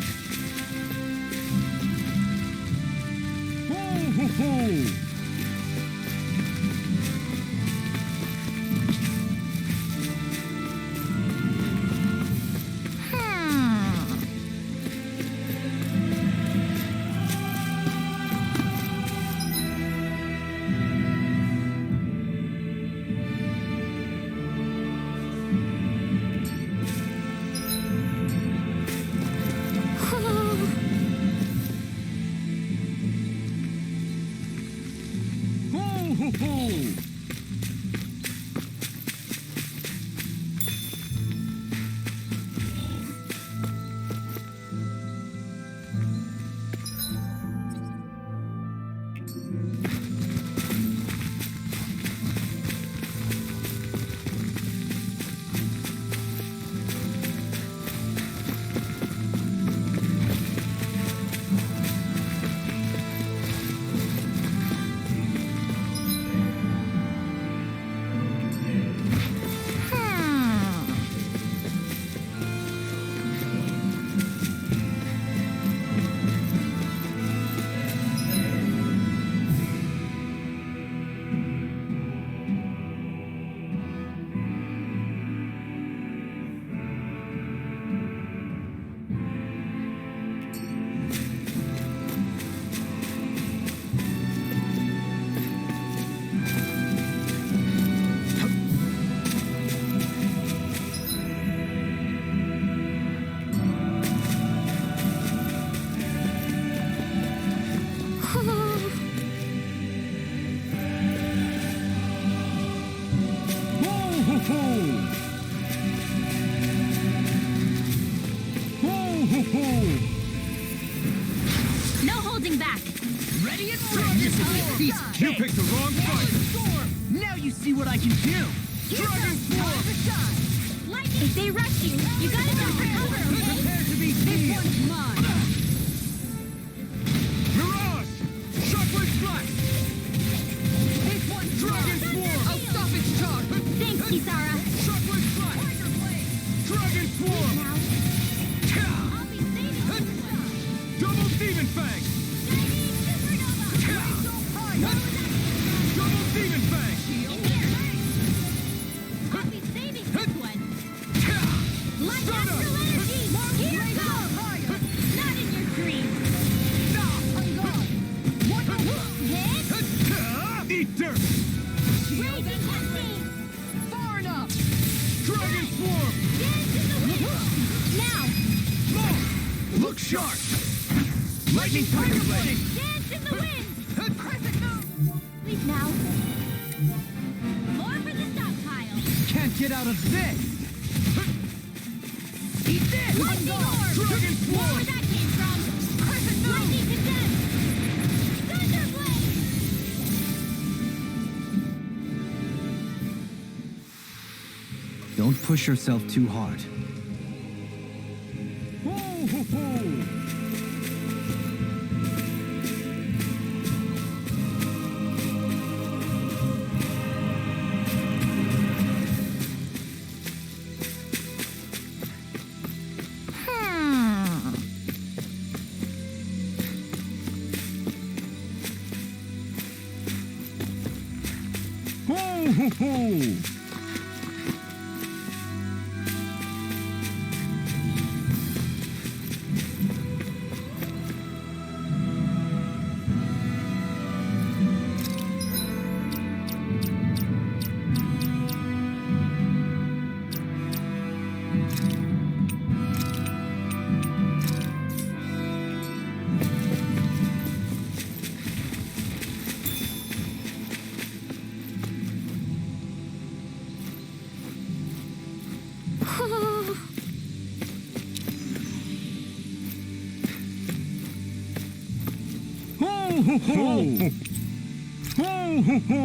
ho! Ho ho ho! No holding back. Ready and Dragon Swarm! You picked the wrong fight! Now you see what I can do. Dragon Swarm! If they rush you, you gotta jump for cover, okay? Prepare to be seen! Mirage! Shockwave Flash! Dragon Swarm! I'll stop its charge! Thanks, Kisara. Shockwave Flash! Dragon Swarm! Now, I'll be saving you. Double Demon Fang! Double Demon Fang! In here. I'll be saving this one. Light astral energy! Here it comes! Not in your dreams! Hit! Eat dirt! Raging cascade! Far enough! Dragon Swarm! Dance in the wind! Now! Look sharp! Lightning Tiger Blade! Dance in the wind! Please now. More for the stockpile! Can't get out of this! Eat this! Lightning orb! Dragon Where Swarm! that came from! Lightning condensed! Thunderblade! Don't push yourself too hard. Ho ho ho! Ho ho ho! Ho ho ho! Ho ho ho!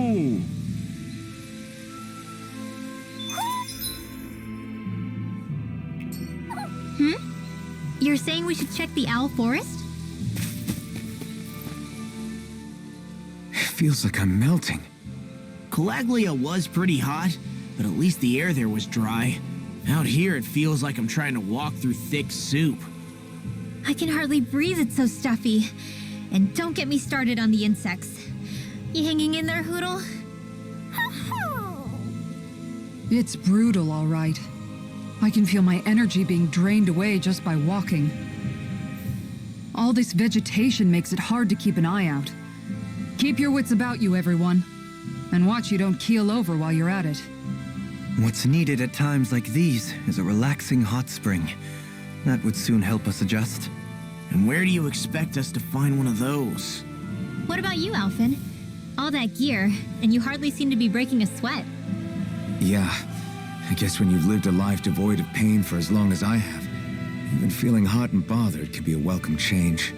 You're saying we should check the owl forest? Feels like I'm melting. Calaglia was pretty hot, but at least the air there was dry. Out here, it feels like I'm trying to walk through thick soup. I can hardly breathe, it's so stuffy. And don't get me started on the insects. You hanging in there, Hoodle? It's brutal, all right. I can feel my energy being drained away just by walking. All this vegetation makes it hard to keep an eye out. Keep your wits about you, everyone. And watch you don't keel over while you're at it. What's needed at times like these is a relaxing hot spring. That would soon help us adjust. And where do you expect us to find one of those? What about you, Alphen? All that gear, and you hardly seem to be breaking a sweat. Yeah, I guess when you've lived a life devoid of pain for as long as I have, even feeling hot and bothered can be a welcome change.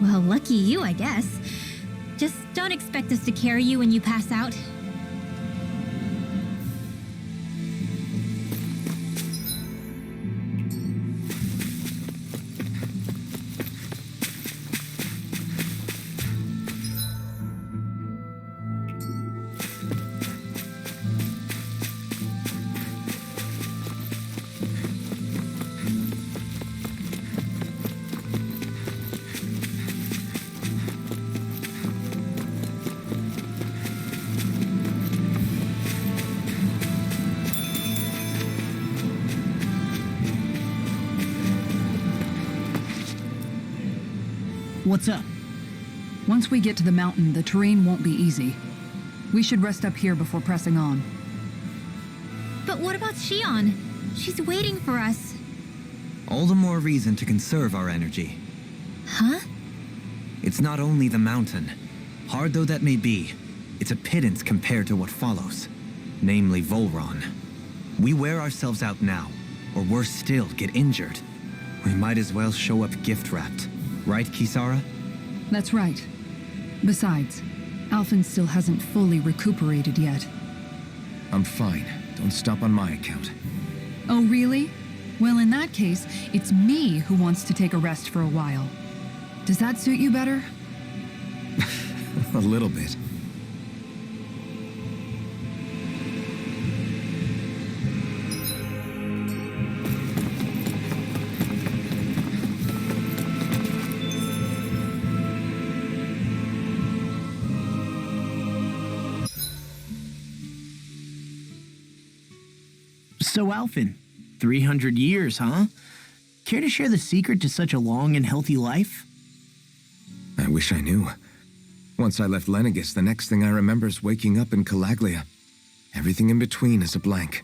Well, lucky you, I guess. Just don't expect us to carry you when you pass out. What's up? Once we get to the mountain, the terrain won't be easy. We should rest up here before pressing on. But what about Shion? She's waiting for us. All the more reason to conserve our energy. Huh? It's not only the mountain. Hard though that may be, it's a pittance compared to what follows. Namely Volron. We wear ourselves out now, or worse still, get injured. We might as well show up gift-wrapped. Right, Kisara? That's right. Besides, Alphen still hasn't fully recuperated yet. I'm fine. Don't stop on my account. Oh, really? Well, in that case, it's me who wants to take a rest for a while. Does that suit you better? A little bit. So, Alphen, 300 years, huh? Care to share the secret to such a long and healthy life? I wish I knew. Once I left Lenegis, the next thing I remember is waking up in Calaglia. Everything in between is a blank.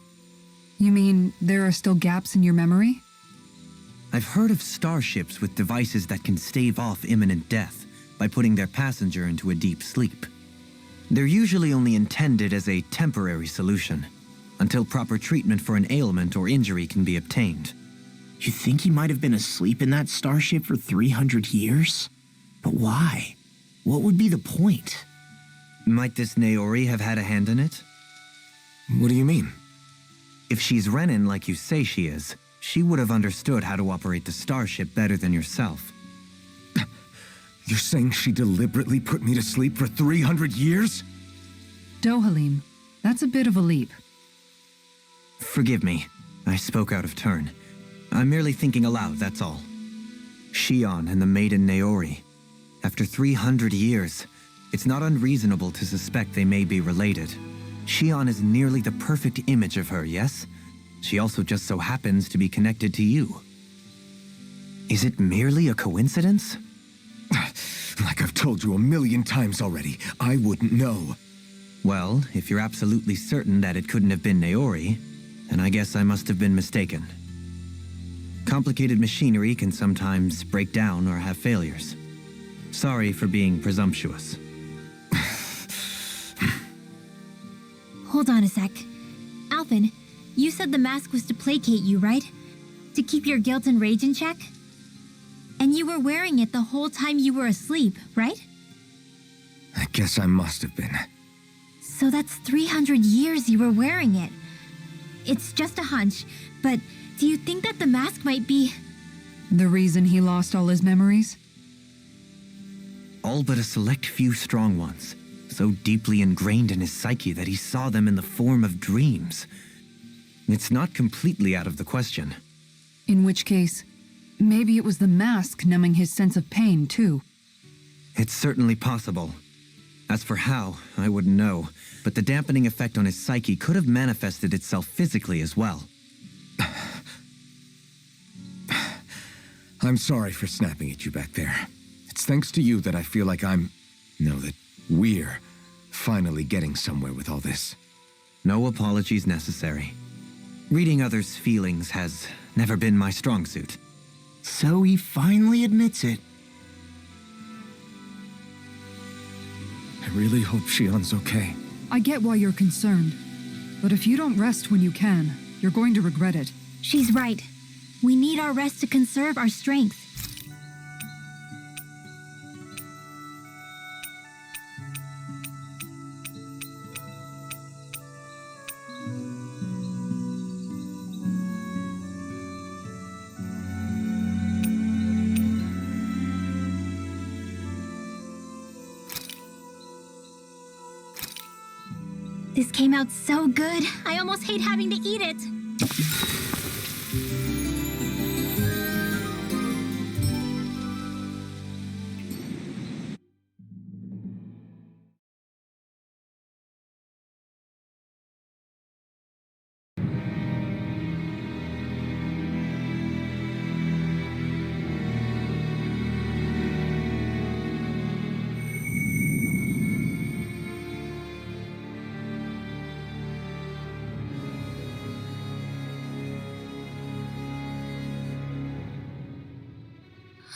You mean there are still gaps in your memory? I've heard of starships with devices that can stave off imminent death by putting their passenger into a deep sleep. They're usually only intended as a temporary solution, until proper treatment for an ailment or injury can be obtained. You think he might have been asleep in that starship for 300 years? But why? What would be the point? Might this Naori have had a hand in it? What do you mean? If she's Renin like you say she is, she would have understood how to operate the starship better than yourself. You're saying she deliberately put me to sleep for 300 years? Dohalim, that's a bit of a leap. Forgive me, I spoke out of turn. I'm merely thinking aloud, that's all. Shion and the maiden Naori. After 300 years, it's not unreasonable to suspect they may be related. Shion is nearly the perfect image of her, yes? She also just so happens to be connected to you. Is it merely a coincidence? Like I've told you 1,000,000 times already, I wouldn't know. Well, if you're absolutely certain that it couldn't have been Naori, then I guess I must have been mistaken. Complicated machinery can sometimes break down or have failures. Sorry for being presumptuous. Hold on a sec. Alphen, you said the mask was to placate you, right? To keep your guilt and rage in check? And you were wearing it the whole time you were asleep, right? I guess I must have been. So that's 300 years you were wearing it. It's just a hunch, but do you think that the mask might be... The reason he lost all his memories? All but a select few strong ones, so deeply ingrained in his psyche that he saw them in the form of dreams. It's not completely out of the question. In which case, maybe it was the mask numbing his sense of pain, too. It's certainly possible. As for how, I wouldn't know, but the dampening effect on his psyche could have manifested itself physically as well. I'm sorry for snapping at you back there. It's thanks to you that I feel like that we're finally getting somewhere with all this. No apologies necessary. Reading others' feelings has never been my strong suit. So he finally admits it. I really hope Shion's okay. I get why you're concerned, but if you don't rest when you can, you're going to regret it. She's right. We need our rest to conserve our strength. This came out so good. I almost hate having to eat it.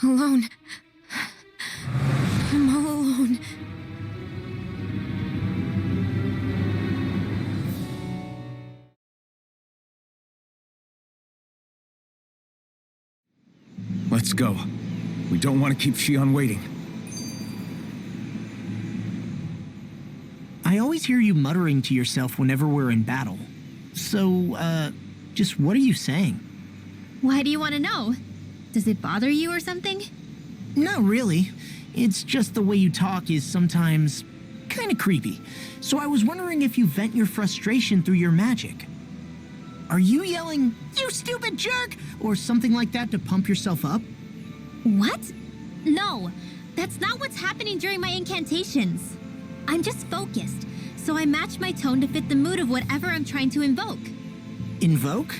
Alone. I'm all alone. Let's go. We don't want to keep Shion waiting. I always hear you muttering to yourself whenever we're in battle. So, just what are you saying? Why do you want to know? Does it bother you or something? Not really. It's just the way you talk is sometimes kind of creepy. So I was wondering if you vent your frustration through your magic. Are you yelling, "You stupid jerk," or something like that to pump yourself up? What? No, that's not what's happening during my incantations. I'm just focused, so I match my tone to fit the mood of whatever I'm trying to invoke. Invoke?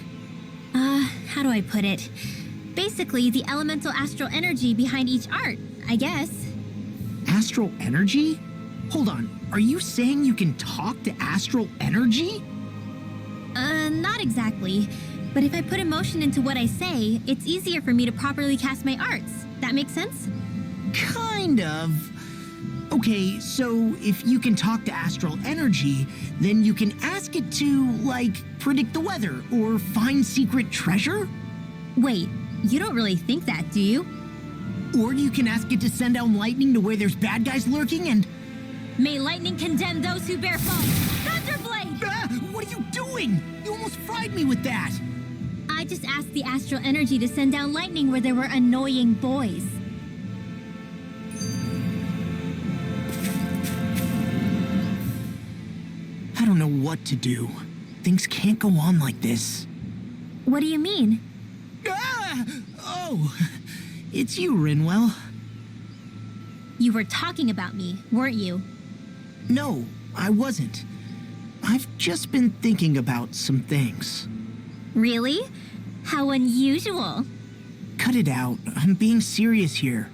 How do I put it? Basically, the elemental astral energy behind each art, I guess. Astral energy? Hold on, are you saying you can talk to astral energy? Not exactly. But if I put emotion into what I say, it's easier for me to properly cast my arts. That makes sense? Kind of. Okay, so if you can talk to astral energy, then you can ask it to, like, predict the weather or find secret treasure? Wait, you don't really think that, do you? Or you can ask it to send down lightning to where there's bad guys lurking and... May lightning condemn those who bear false. Thunderblade! Ah, what are you doing? You almost fried me with that! I just asked the astral energy to send down lightning where there were annoying boys. I don't know what to do. Things can't go on like this. What do you mean? Ah! Oh, it's you, Rinwell. You were talking about me, weren't you? No, I wasn't. I've just been thinking about some things. Really? How unusual. Cut it out. I'm being serious here.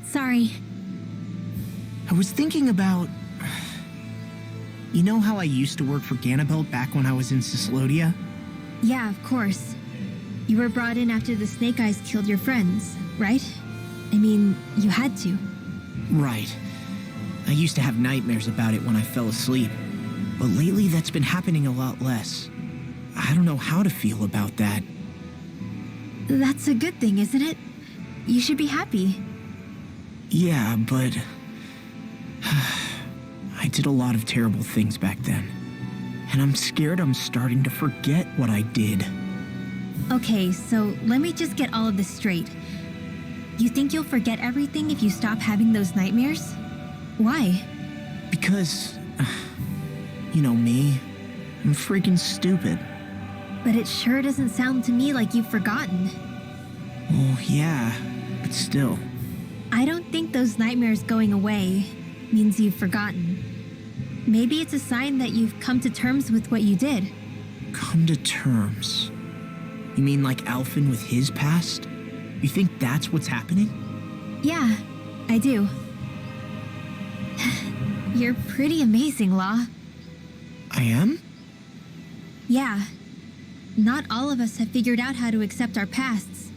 Sorry. I was thinking about... You know how I used to work for Ganath back when I was in Cyslodia? Yeah, of course. You were brought in after the Snake Eyes killed your friends, right? I mean, you had to. Right. I used to have nightmares about it when I fell asleep. But lately that's been happening a lot less. I don't know how to feel about that. That's a good thing, isn't it? You should be happy. Yeah, but... I did a lot of terrible things back then. And I'm scared I'm starting to forget what I did. Okay, so let me just get all of this straight. You think you'll forget everything if you stop having those nightmares? Why? Because... You know me. I'm freaking stupid. But it sure doesn't sound to me like you've forgotten. Well, yeah, but still. I don't think those nightmares going away means you've forgotten. Maybe it's a sign that you've come to terms with what you did. Come to terms? You mean like Alphen with his past? You think that's what's happening? Yeah, I do. You're pretty amazing, Law. I am? Yeah. Not all of us have figured out how to accept our pasts.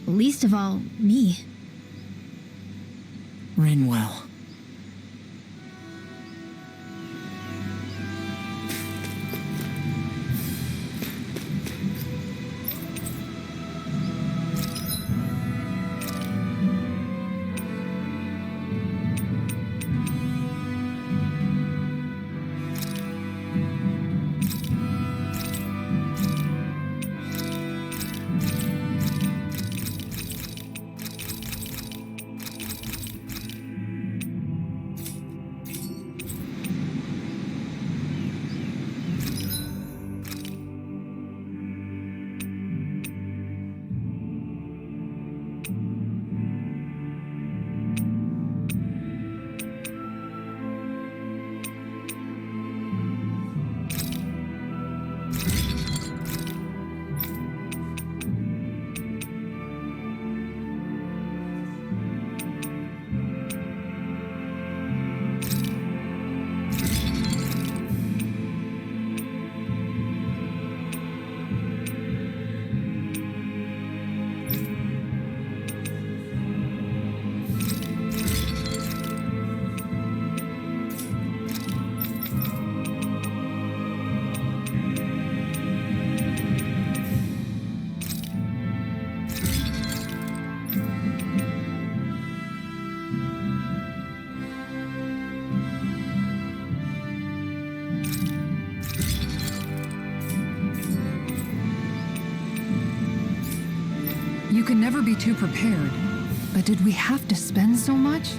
Least of all, me. Rinwell. never be too prepared. But did we have to spend so much?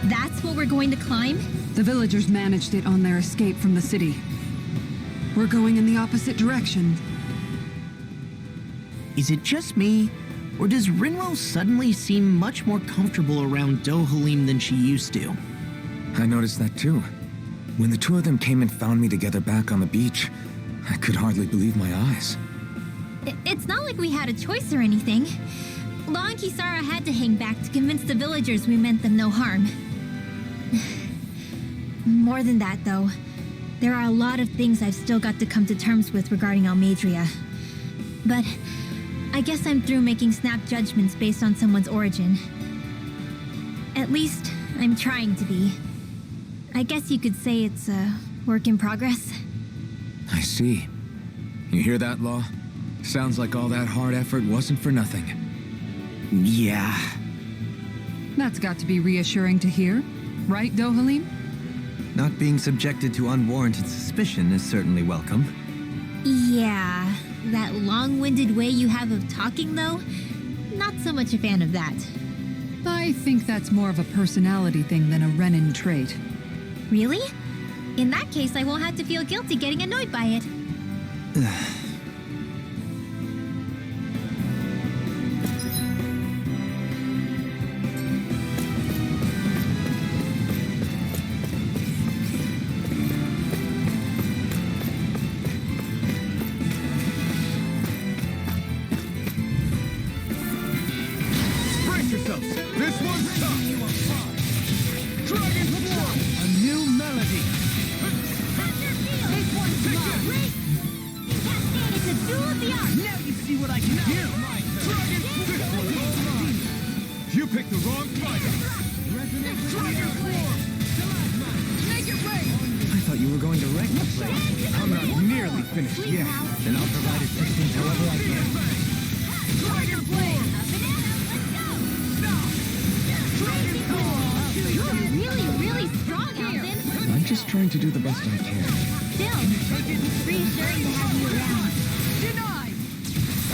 That's what we're going to climb? The villagers managed it on their escape from the city. We're going in the opposite direction. Is it just me, or does Rinwo suddenly seem much more comfortable around Dohalim than she used to? I noticed that too. When the two of them came and found me together back on the beach, I could hardly believe my eyes. It's not like we had a choice or anything. Law and Kisara had to hang back to convince the villagers we meant them no harm. More than that, though, there are a lot of things I've still got to come to terms with regarding Almadria. But I guess I'm through making snap judgments based on someone's origin. At least, I'm trying to be. I guess you could say it's a work in progress. I see. You hear that, Law? Sounds like all that hard effort wasn't for nothing. Yeah. That's got to be reassuring to hear, right, Dohalim? Not being subjected to unwarranted suspicion is certainly welcome. Yeah, that long-winded way you have of talking, though, not so much a fan of that. I think that's more of a personality thing than a Renin trait. Really? In that case, I won't have to feel guilty getting annoyed by it. Brace yourselves. This one's tough. Dragon's War. A new melody. This one's mine. It's a duel of the arts. Now you see what I can do! This one's all mine. You picked the wrong fighter. Dragon's War. Make it rain. I thought you were going to wreck the place. I'm not nearly finished yet. Then I'll provide assistance however I can. Dragon's War. You're really strong, Alvin. I'm just trying to do the best I can. Still, it's reassuring to have you around. Denied.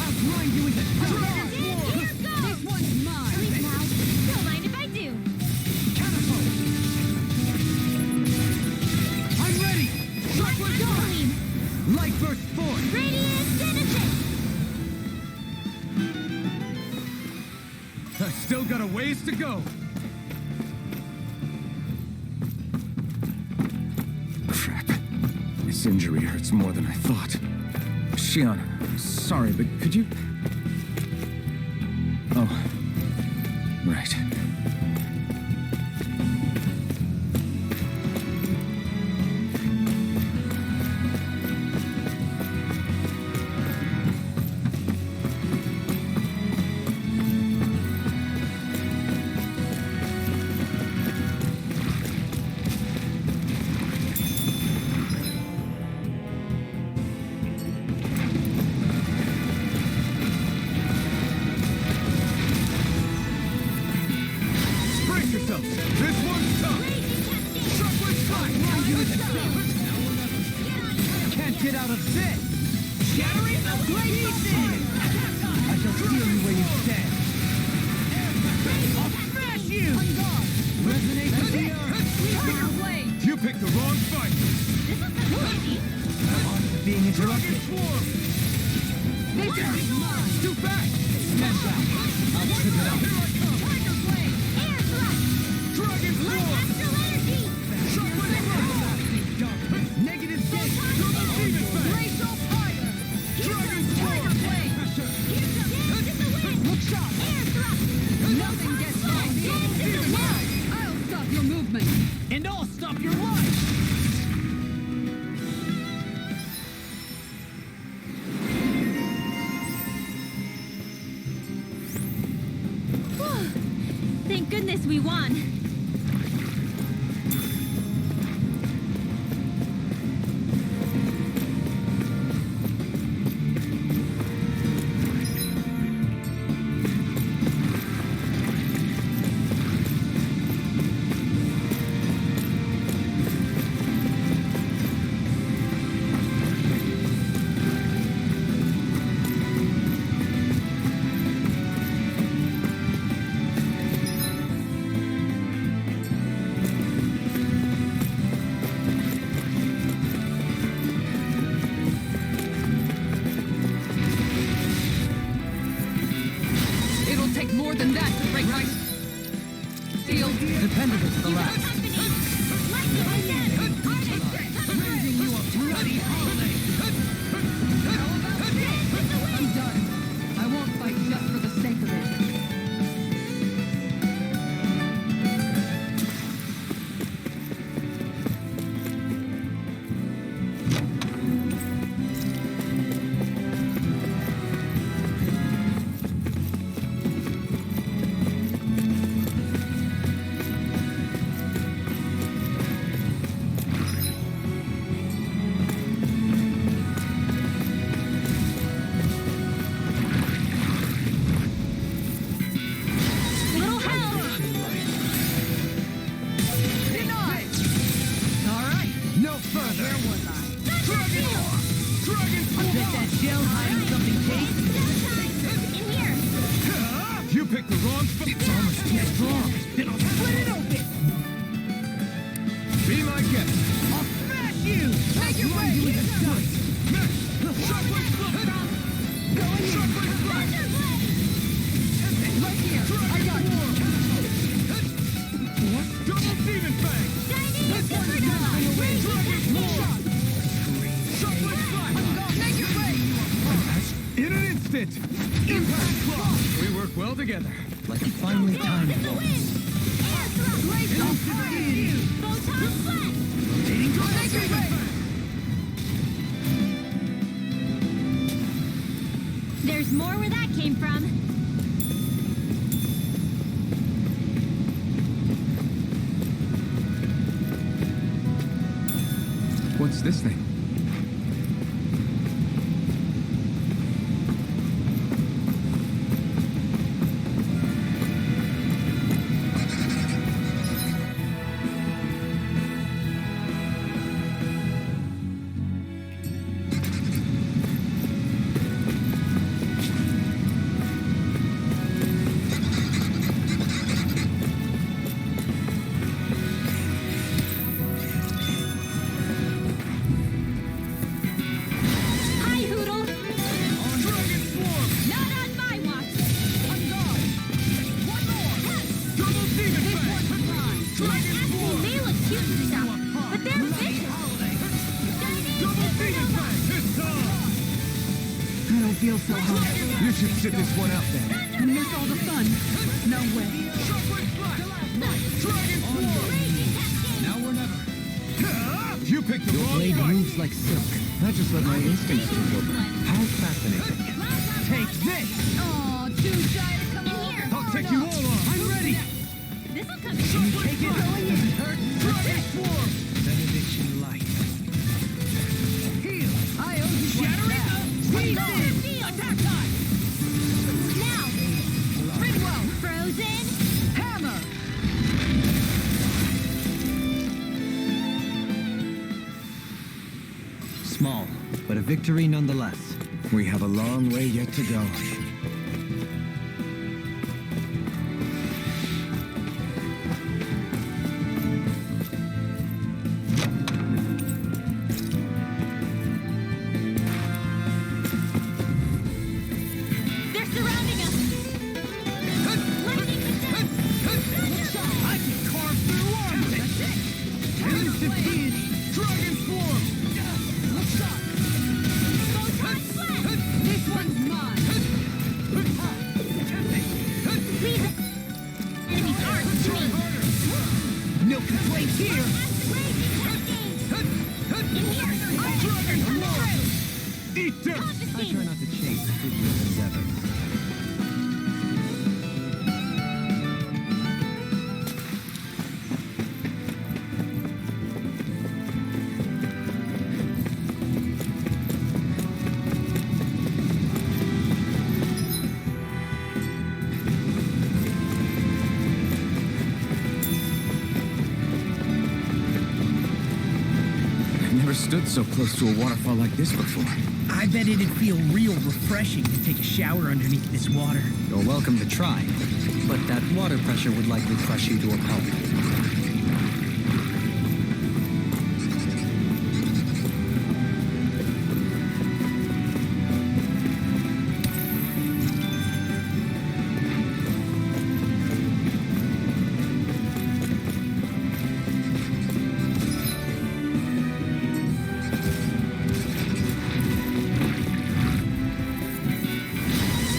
I'll grind you into dust. Here goes. This one's mine. Please now. Don't mind if I do. Catapult. I'm ready. Shockwave Dohalim. Light burst forth. Radiant Genesis. I still got a ways to go. Crap. This injury hurts more than I thought. Shion, sorry, but could you... Oh. Right. Brace yourselves. This one's tough. Shockwave strike. Can't get out of this. Shattering the pieces. I shall steal you where you stand. I'll smash you. Resonate with the earth. You picked the wrong fight. Being interrupted. Dragon Swarm. Too fast. Stand back. I'll trip it out. Here I come. Dragon Swarm. Shockwave strike. Negative gate. Double demon fang. Dragon Swarm. Look sharp! Nothing gets by me! I'll stop your movement! And I'll stop your life! this, we won. There's more where that came from. What's this thing? Sit this one out then. And miss all the fun? No way. Now or never. You picked the Your wrong blade fight. moves like silk. I just let my instincts take over. How fascinating. Take this. Oh, too shy to come in here. I'll take you all on. I'm ready. This'll come Can you in. take it? Doesn't hurt. Transform. Benediction light. Heal. I owe you shattering. Pieces. Attack time. Now. Ridwell. Frozen. Hammer. Small, but a victory nonetheless. We have a long way yet to go. They're surrounding us. Lightning attack. I can carve through armor. That's it. Instant deity. Dragon form. Photon flash. This one's mine. Please. Enemies aren't to me. No complaints here. Raging cascade. In here. Dragon Come form. through. Eat dirt. I Confiscate. try not to chase fruitless endeavors. stood so close to a waterfall like this before. I bet it'd feel real refreshing to take a shower underneath this water. You're welcome to try, but that water pressure would likely crush you to a pulp.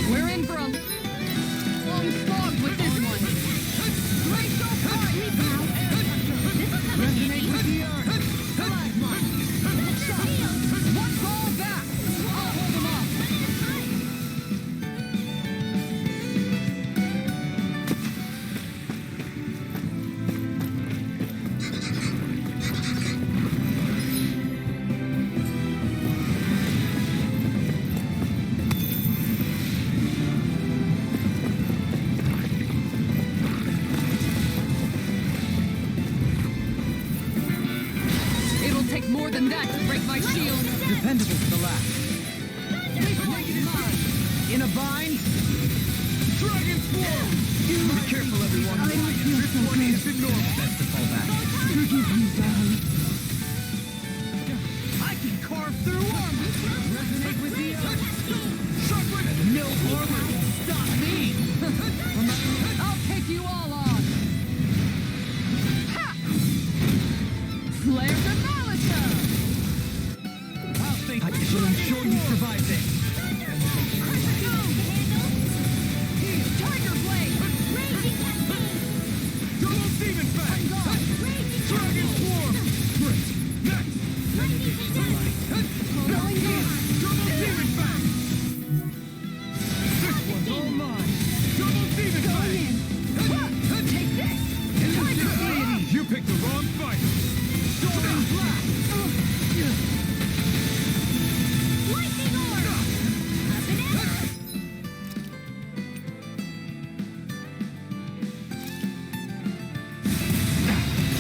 We're in for a long slog with this one. Great so far! Resonate with the earth. Plasma. One ball back. I'll hold them off. It'll take more than that to break my shield. Dependable to the last. In a bind? Dragon Swarm! Be careful, everyone. This one isn't normal. Best to fall back. I can carve through armor. Resonate with the earth. No armor can stop me. I'll take you all on. Ha! Flare the Malachor! I'll think I shall ensure you survive this. Tiger Blade! Raging Cascade! Double Demon Fang! Dragon Swarm! Great! Next! Double Demon Fang! This one's all mine! Double Demon Fang! Take this! Tiger Blade! You picked the wrong fight! Storming Blast! Lightning Orb! Up and ever!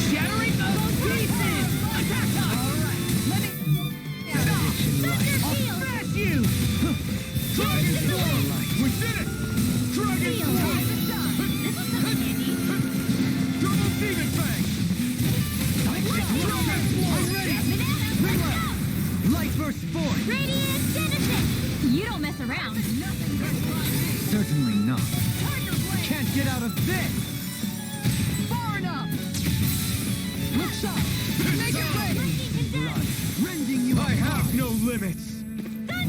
Shattering those pieces! Attack us! Alright, let me... I'll smash you! Dragon Swarm! We did it! Dragon Swarm! Double Demon Fang! Dragon Swarm! Ready! Reload! Light Burst Force! Radiant Genesis! You don't mess around. Certainly not. Can't get out of this! Far enough! Look sharp! Make it ready! Rending you I have no limits! Double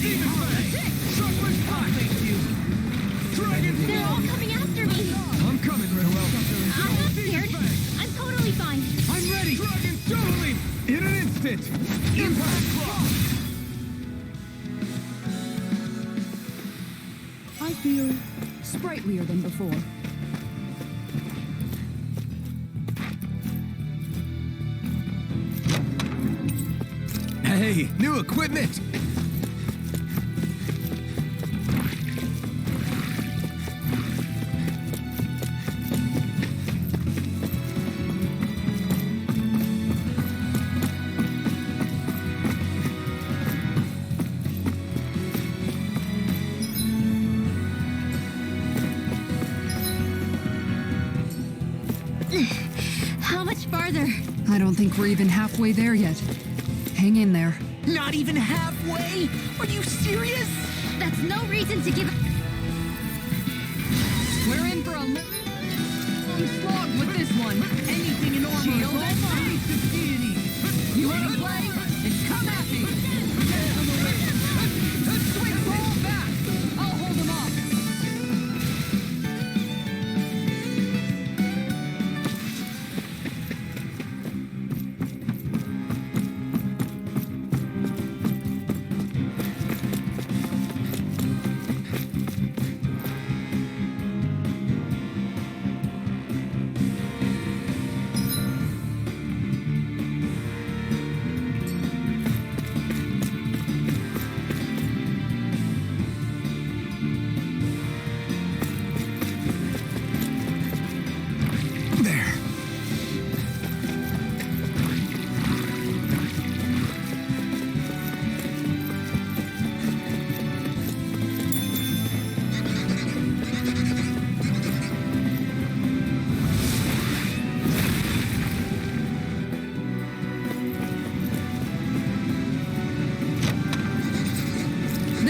Demon Fang! Sharpest I'll face you! Dragon They're all Swarm! coming after me. I'm coming, Rinwell! I'm not scared. I'm totally fine. I'm ready! Dragon Totally! In an instant! Impact Claw! I feel sprightlier than before. Hey, new equipment! How much farther? I don't think we're even halfway there yet. Hang in there. Not even halfway? Are you serious? That's no reason to give up. We're in for a long slog with this one. Anything in armor Shield is all and praise to deity! You wanna play? Then come at me! Swing ball back! I'll hold them off!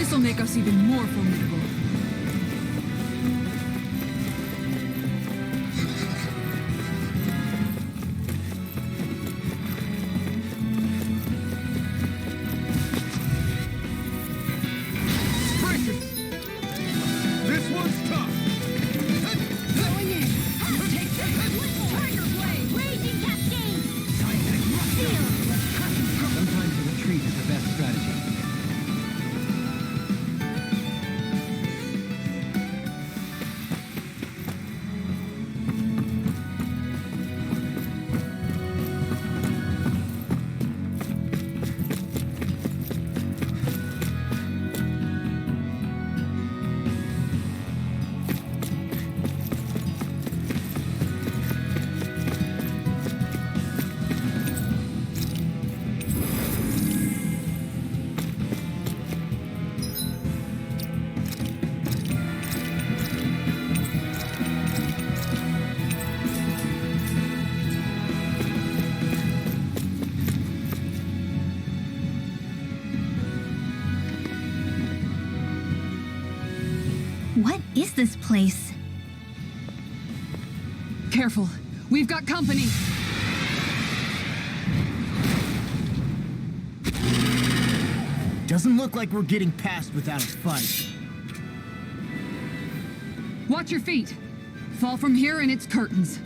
This'll make us even more formidable. This one's tough. Going in. Take that. Tiger blade. Raging cascade! Sometimes a retreat is the best strategy. What is this place? Careful. We've got company. Doesn't look like we're getting past without a fight. Watch your feet. Fall from here and it's curtains.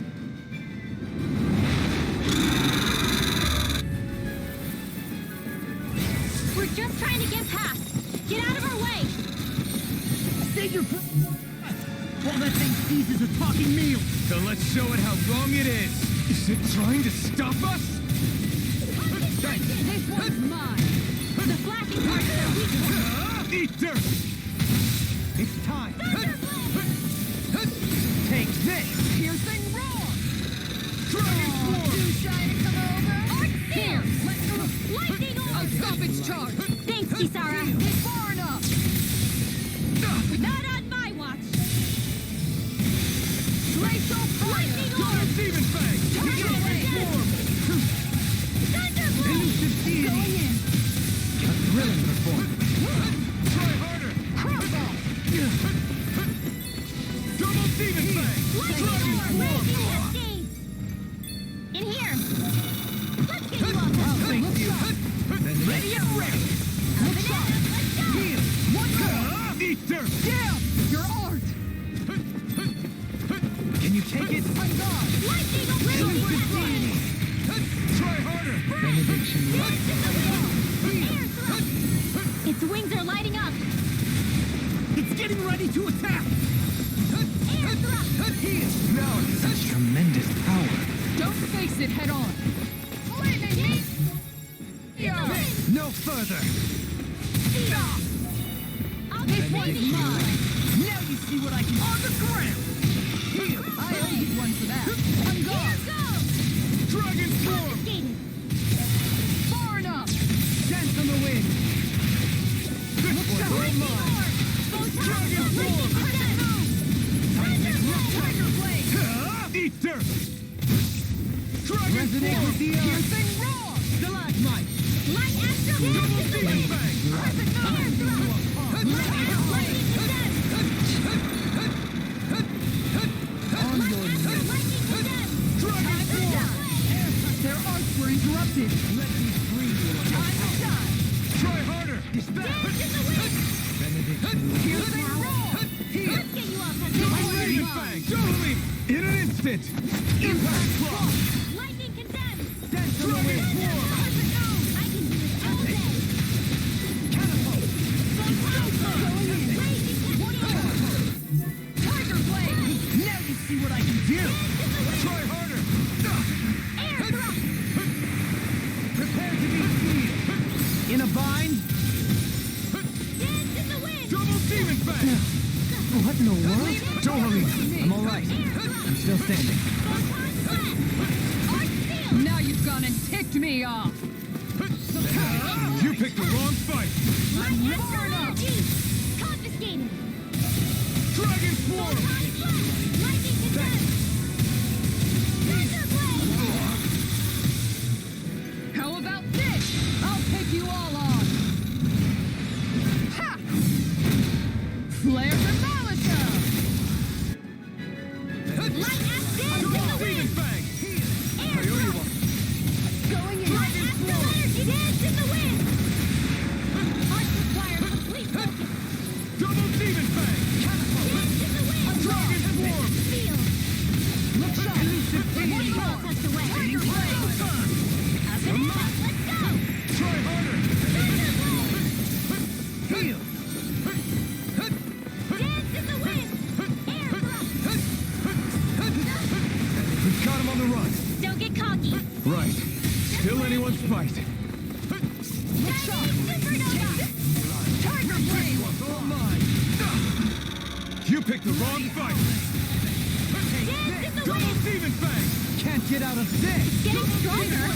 We're just trying to get past. Get out of our way! Save your while that thing seizes a talking meal. So let's show it how wrong it is. Is it trying to stop us? This one's mine. The flashing parts are weak. Eat dirt! It's time. Take this! Piercing roar! Dragon Swarm! Too shy to come over? Arc Seal! Lightning I'll orb! stop its charge! Thanks, Kisara. Far enough! Not on my watch! Glacial Lightning Double orb! Demon Fang! Dragon Swarm! Thunderblade! Elusive deity! Going in! A thrilling performance. Try harder! Crowbar! Double Demon Fang! Lightning Dragon orb! Swarm! Raging cascades! In here! Let's get you off I'll this thank thing! you! Ready and ready! Let's go! Heal! One more! Eat dirt! Damn! Your art! Can you take it? On guard! Lightning orb! Raging cascades! Try harder! Benediction. Dance in the wind! Air thrust! Its wings are lighting up! It's getting ready to attack! Air thrust! Now it's Such tremendous power. Don't face it head on! no further! I'll be This one's waiting! mine! Now you see what I can on the ground! Heal! I owe you one for that! On Here guard! goes! Dragon Swarm! Confiscated! Far enough! Dance on the wind! This one's all Lightning mine! orb! Dragon Swarm! Tiger blade! Eat dirt! Dragon Resonate Swarm! with the earth. Piercing roar! Stalagmite! Light astral Double dance in the Demon wind! Fang! Air thrust! Lightning condense! Lightning condense! Dragon Swarm! Their arts were interrupted! Let me free you! Time to shine! Try harder! Dispatch! Dance in the wind! Piercing roar! Let's get you off Double that Demon Fang! Totally! In an instant! Impact Claw! Lightning condense! Dance on the wind! Swarm! I can do this all day! Catapult! Tiger blade! Now you see what I can do! Try harder! Air thrust! Prepare to be seized! In a bind? Dance in the wind! Double Demon Fang! What in the world? Don't worry! I'm all right. I'm still standing. Photon blast! Arc seal! Now you've gone and ticked me off! You picked the wrong fight! Light astral energy! Confiscated! Dragon Swarm! Photon blast! Lightning condense! Thunderblade! How about this? I'll take you all on! Ha! Boss fight! Tiger Blade! All mine! You picked the wrong fight! Double Demon Fang! Can't get out of this! Getting stronger!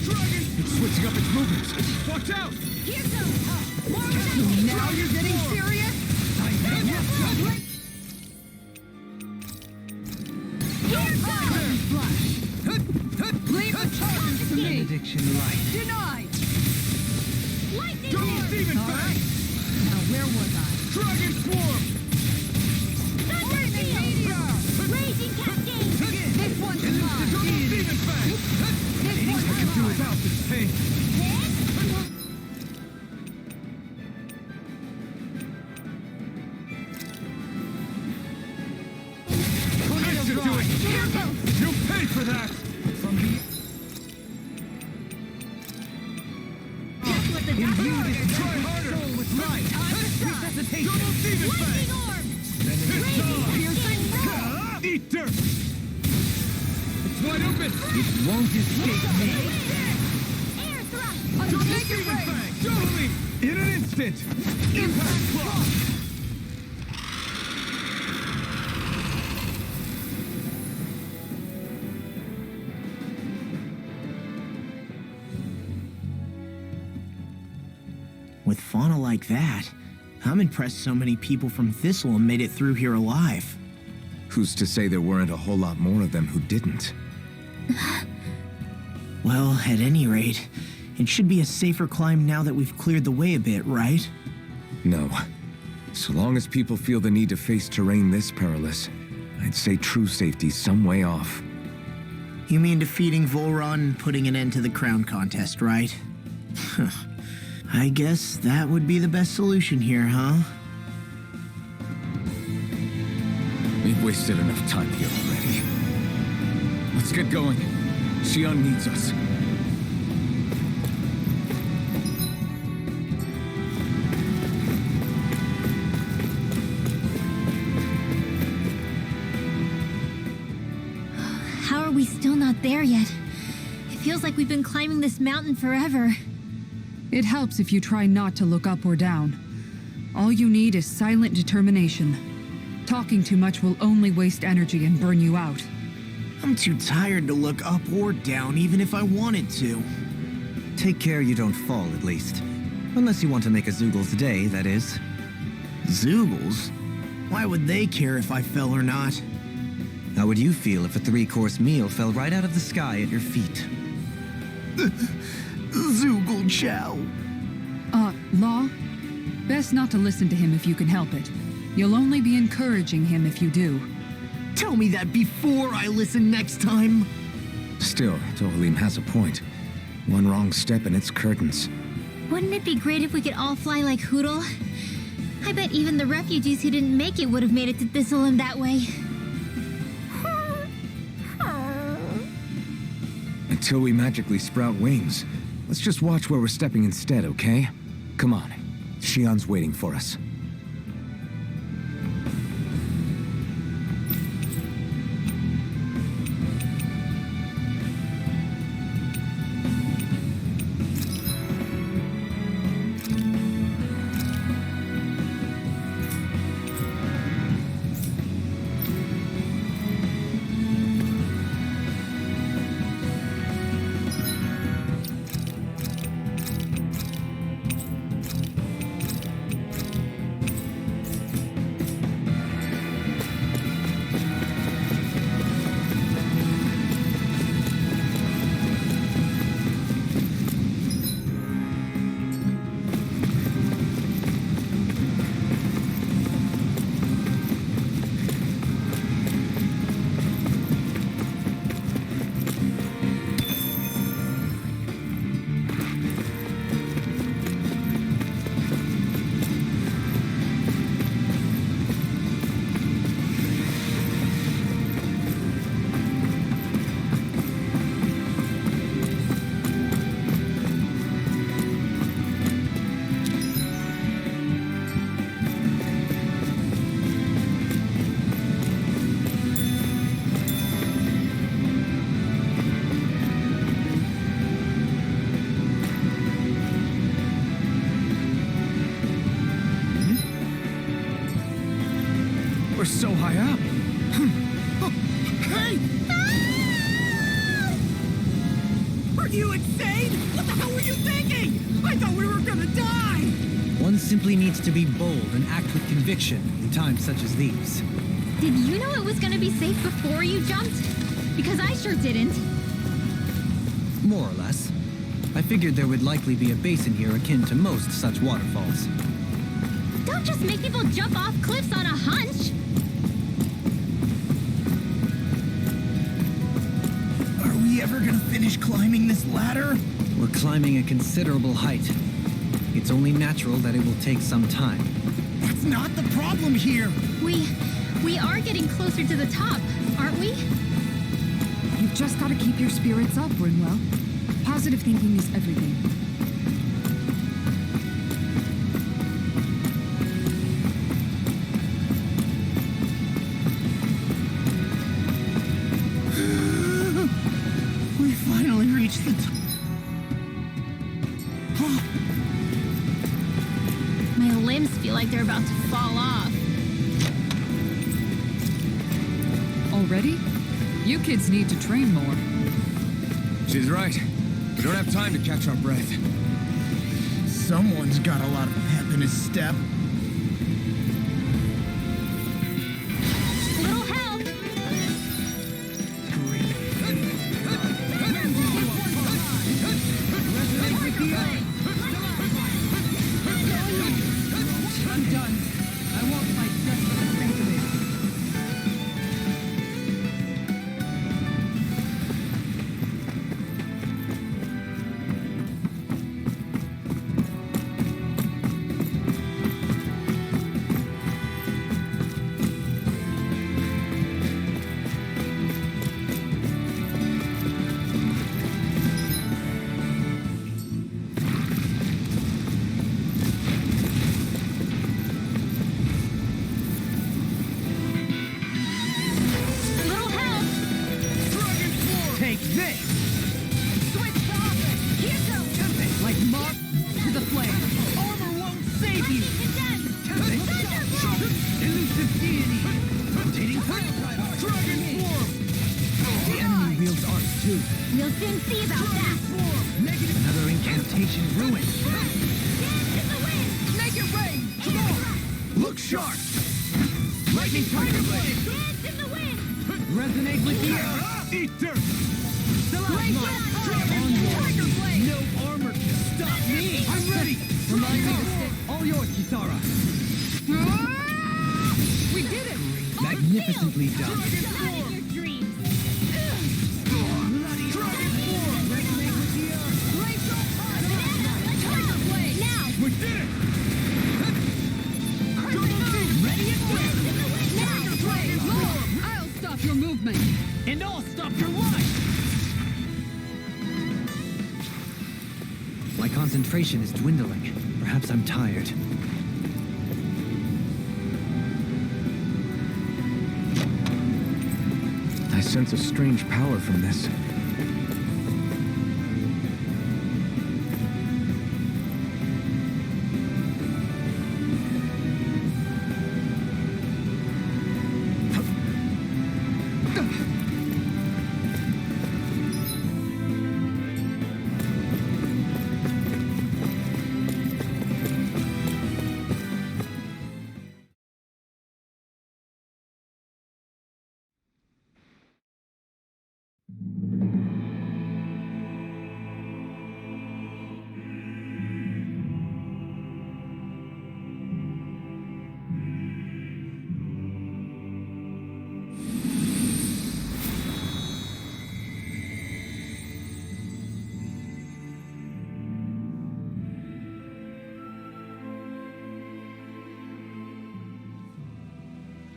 Dragon! It's switching up its movements! Watch out! Here goes! Now you're getting serious? Leave the charges to me! Benediction light! Denied! Lightning Double orb! Demon Fang! Now where was I? Dragon Swarm! Thunder Field! Raging Cascade! This one's Double mine! Demon Fang! This I one's can do mine! without this pain! This should do it! You pay for that! From the Imbue this try harder! soul with light! Resuscitation! Double Demon Fang! Lightning orb! Raging Eat dirt! It's wide open! It won't escape me! Air thrust! Double Demon Fang! Totally! In an instant! Impact Claw! With fauna like that, I'm impressed so many people from Thistleum made it through here alive. Who's to say there weren't a whole lot more of them who didn't? Well, at any rate, it should be a safer climb now that we've cleared the way a bit, right? No. So long as people feel the need to face terrain this perilous, I'd say true safety's some way off. You mean defeating Volron and putting an end to the crown contest, right? I guess that would be the best solution here, huh? We've wasted enough time here already. Let's get going. Xion needs us. How are we still not there yet? It feels like we've been climbing this mountain forever. It helps if you try not to look up or down. All you need is silent determination. Talking too much will only waste energy and burn you out. I'm too tired to look up or down, even if I wanted to. Take care you don't fall, at least. Unless you want to make a Zoogel's day, that is. Zoogles? Why would they care if I fell or not? How would you feel if a 3-course meal fell right out of the sky at your feet? Zoogle Chow. Law? Best not to listen to him if you can help it. You'll only be encouraging him if you do. Tell me that before I listen next time. Still, Tohalim has a point. One wrong step and it's curtains. Wouldn't it be great if we could all fly like Hootle? I bet even the refugees who didn't make it would have made it to Thistleum that way. Until we magically sprout wings, let's just watch where we're stepping instead, okay? Come on. Xion's waiting for us. We're so high up. Hey! Are you insane? What the hell were you thinking? I thought we were gonna die! One simply needs to be bold and act with conviction in times such as these. Did you know it was gonna be safe before you jumped? Because I sure didn't. More or less. I figured there would likely be a basin here akin to most such waterfalls. Don't just make people jump off cliffs on a hunch. Are we ever gonna finish climbing this ladder? We're climbing a considerable height. It's only natural that it will take some time. That's not the problem here. We are getting closer to the top, aren't we? You've just got to keep your spirits up, Rinwell. Positive thinking is everything. We finally reached the top. My limbs feel like they're about to fall off. Already? You kids need to train more. She's right. We don't have time to catch our breath. Someone's got a lot of pep in his step. Little help! I'm done. I won't fight just for the sake of it. Little help! Take this! Switch to offense! Here goes! Tempest like moth to the flame. Armor won't save you! Elusive deity! Rotating fireball! Dragon form! The enemy wields arts too. We'll soon see about that! Negative Another incantation ruined. Dance in the wind! Make it rain! Come on! Look sharp! Lightning tiger blade! Dance in the wind! Resonate with the air! Eat dirt! Tiger blade! No armor can stop me! I'm ready! Remind me to stay all yours, Kisara! We did it! Magnificently done. Not in your dreams! Dragon form! Resonate with the earth! Glacial fire! Tiger blade! Now! We did it! Ready and Dance in the wind! Tiger dragon form! I'll stop your movement! And I'll stop your life! My concentration is dwindling. Perhaps I'm tired. I sense a strange power from this.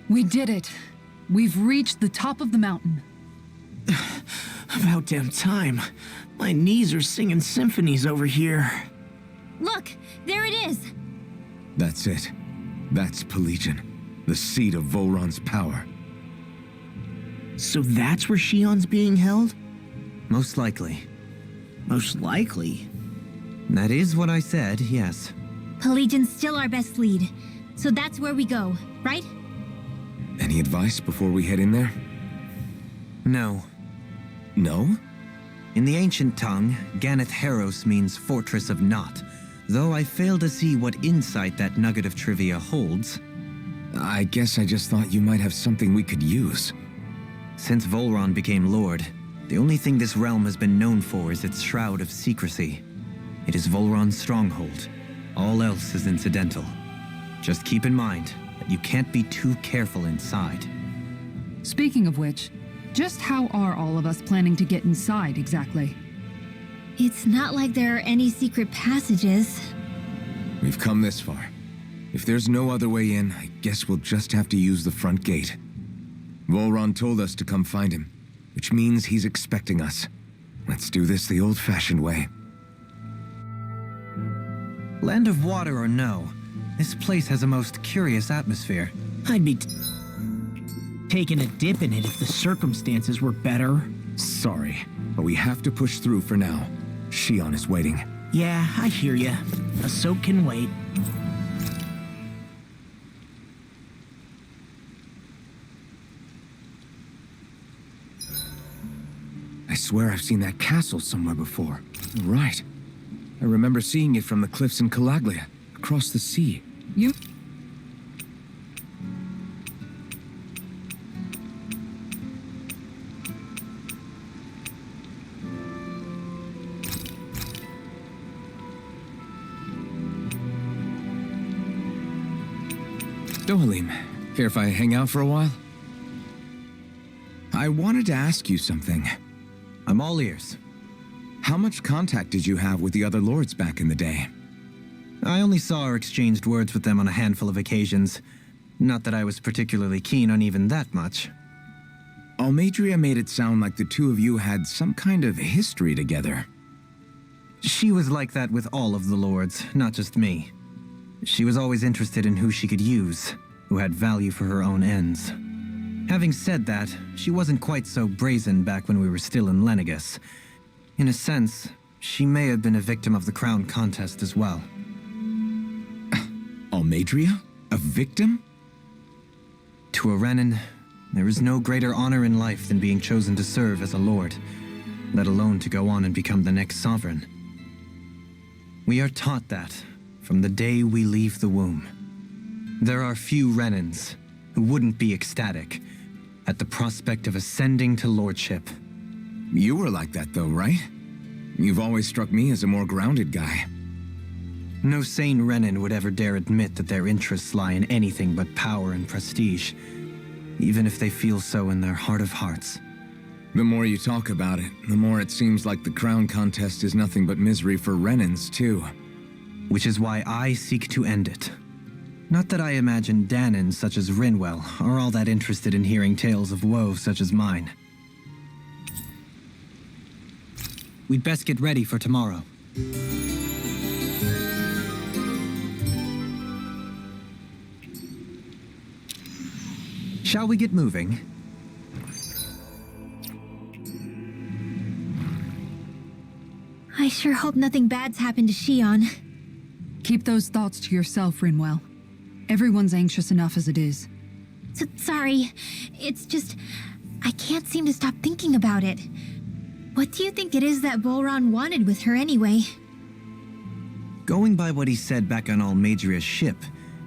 We did it. We've reached the top of the mountain. About damn time. My knees are singing symphonies over here. Look! There it is! That's it. That's Pelegion, the seat of Volron's power. So that's where Shion's being held? Most likely. Most likely. That is what I said, yes. Pelegion's still our best lead, so that's where we go, right? Any advice before we head in there? No. No? In the ancient tongue, Ganath Haros means Fortress of Naught, though I fail to see what insight that nugget of trivia holds. I guess I just thought you might have something we could use. Since Volron became Lord, the only thing this realm has been known for is its shroud of secrecy. It is Volron's stronghold. All else is incidental. Just keep in mind that you can't be too careful inside. Speaking of which, just how are all of us planning to get inside exactly? It's not like there are any secret passages. We've come this far. If there's no other way in, I guess we'll just have to use the front gate. Volron told us to come find him, which means he's expecting us. Let's do this the old-fashioned way. Land of water or no, this place has a most curious atmosphere. I'd be taking a dip in it if the circumstances were better. Sorry, but we have to push through for now. Shion is waiting. Yeah, I hear ya. A soak can wait. I swear I've seen that castle somewhere before. Right. I remember seeing it from the cliffs in Calaglia, across the sea. You... Dohalim, care if I hang out for a while? I wanted to ask you something. I'm all ears. How much contact did you have with the other lords back in the day? I only saw or exchanged words with them on a handful of occasions. Not that I was particularly keen on even that much. Almadria made it sound like the two of you had some kind of history together. She was like that with all of the lords, not just me. She was always interested in who she could use, who had value for her own ends. Having said that, she wasn't quite so brazen back when we were still in Lenegus. In a sense, she may have been a victim of the crown contest as well. Almadria? A victim? To a Renin, there is no greater honor in life than being chosen to serve as a lord, let alone to go on and become the next sovereign. We are taught that from the day we leave the womb. There are few Renins who wouldn't be ecstatic at the prospect of ascending to lordship. You were like that though, right? You've always struck me as a more grounded guy. No sane Renin would ever dare admit that their interests lie in anything but power and prestige, even if they feel so in their heart of hearts. The more you talk about it, the more it seems like the crown contest is nothing but misery for Renins, too. Which is why I seek to end it. Not that I imagine Danans such as Rinwell are all that interested in hearing tales of woe such as mine. We'd best get ready for tomorrow. Shall we get moving? I sure hope nothing bad's happened to Shion. Keep those thoughts to yourself, Rinwell. Everyone's anxious enough as it is. Sorry. It's just... I can't seem to stop thinking about it. What do you think it is that Volron wanted with her anyway? Going by what he said back on Almadria's ship,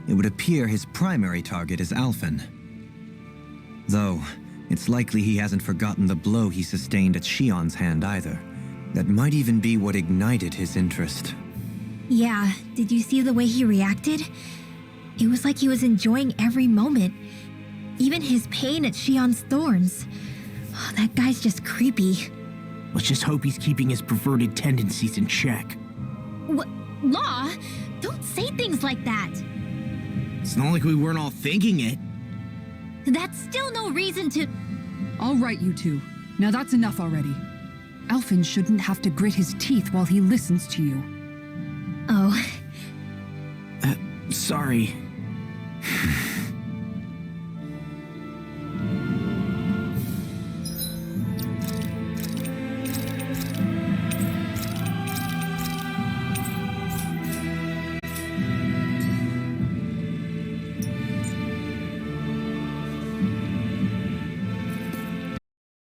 it would appear his primary target is Alphen. Though, it's likely he hasn't forgotten the blow he sustained at Shion's hand either. That might even be what ignited his interest. Yeah, did you see the way he reacted? It was like he was enjoying every moment. Even his pain at Shion's thorns. Oh, that guy's just creepy. Let's just hope he's keeping his perverted tendencies in check. What? Law? Don't say things like that. It's not like we weren't all thinking it. That's still no reason to... All right, you two. Now that's enough already. Alphen shouldn't have to grit his teeth while he listens to you. Oh. Sorry.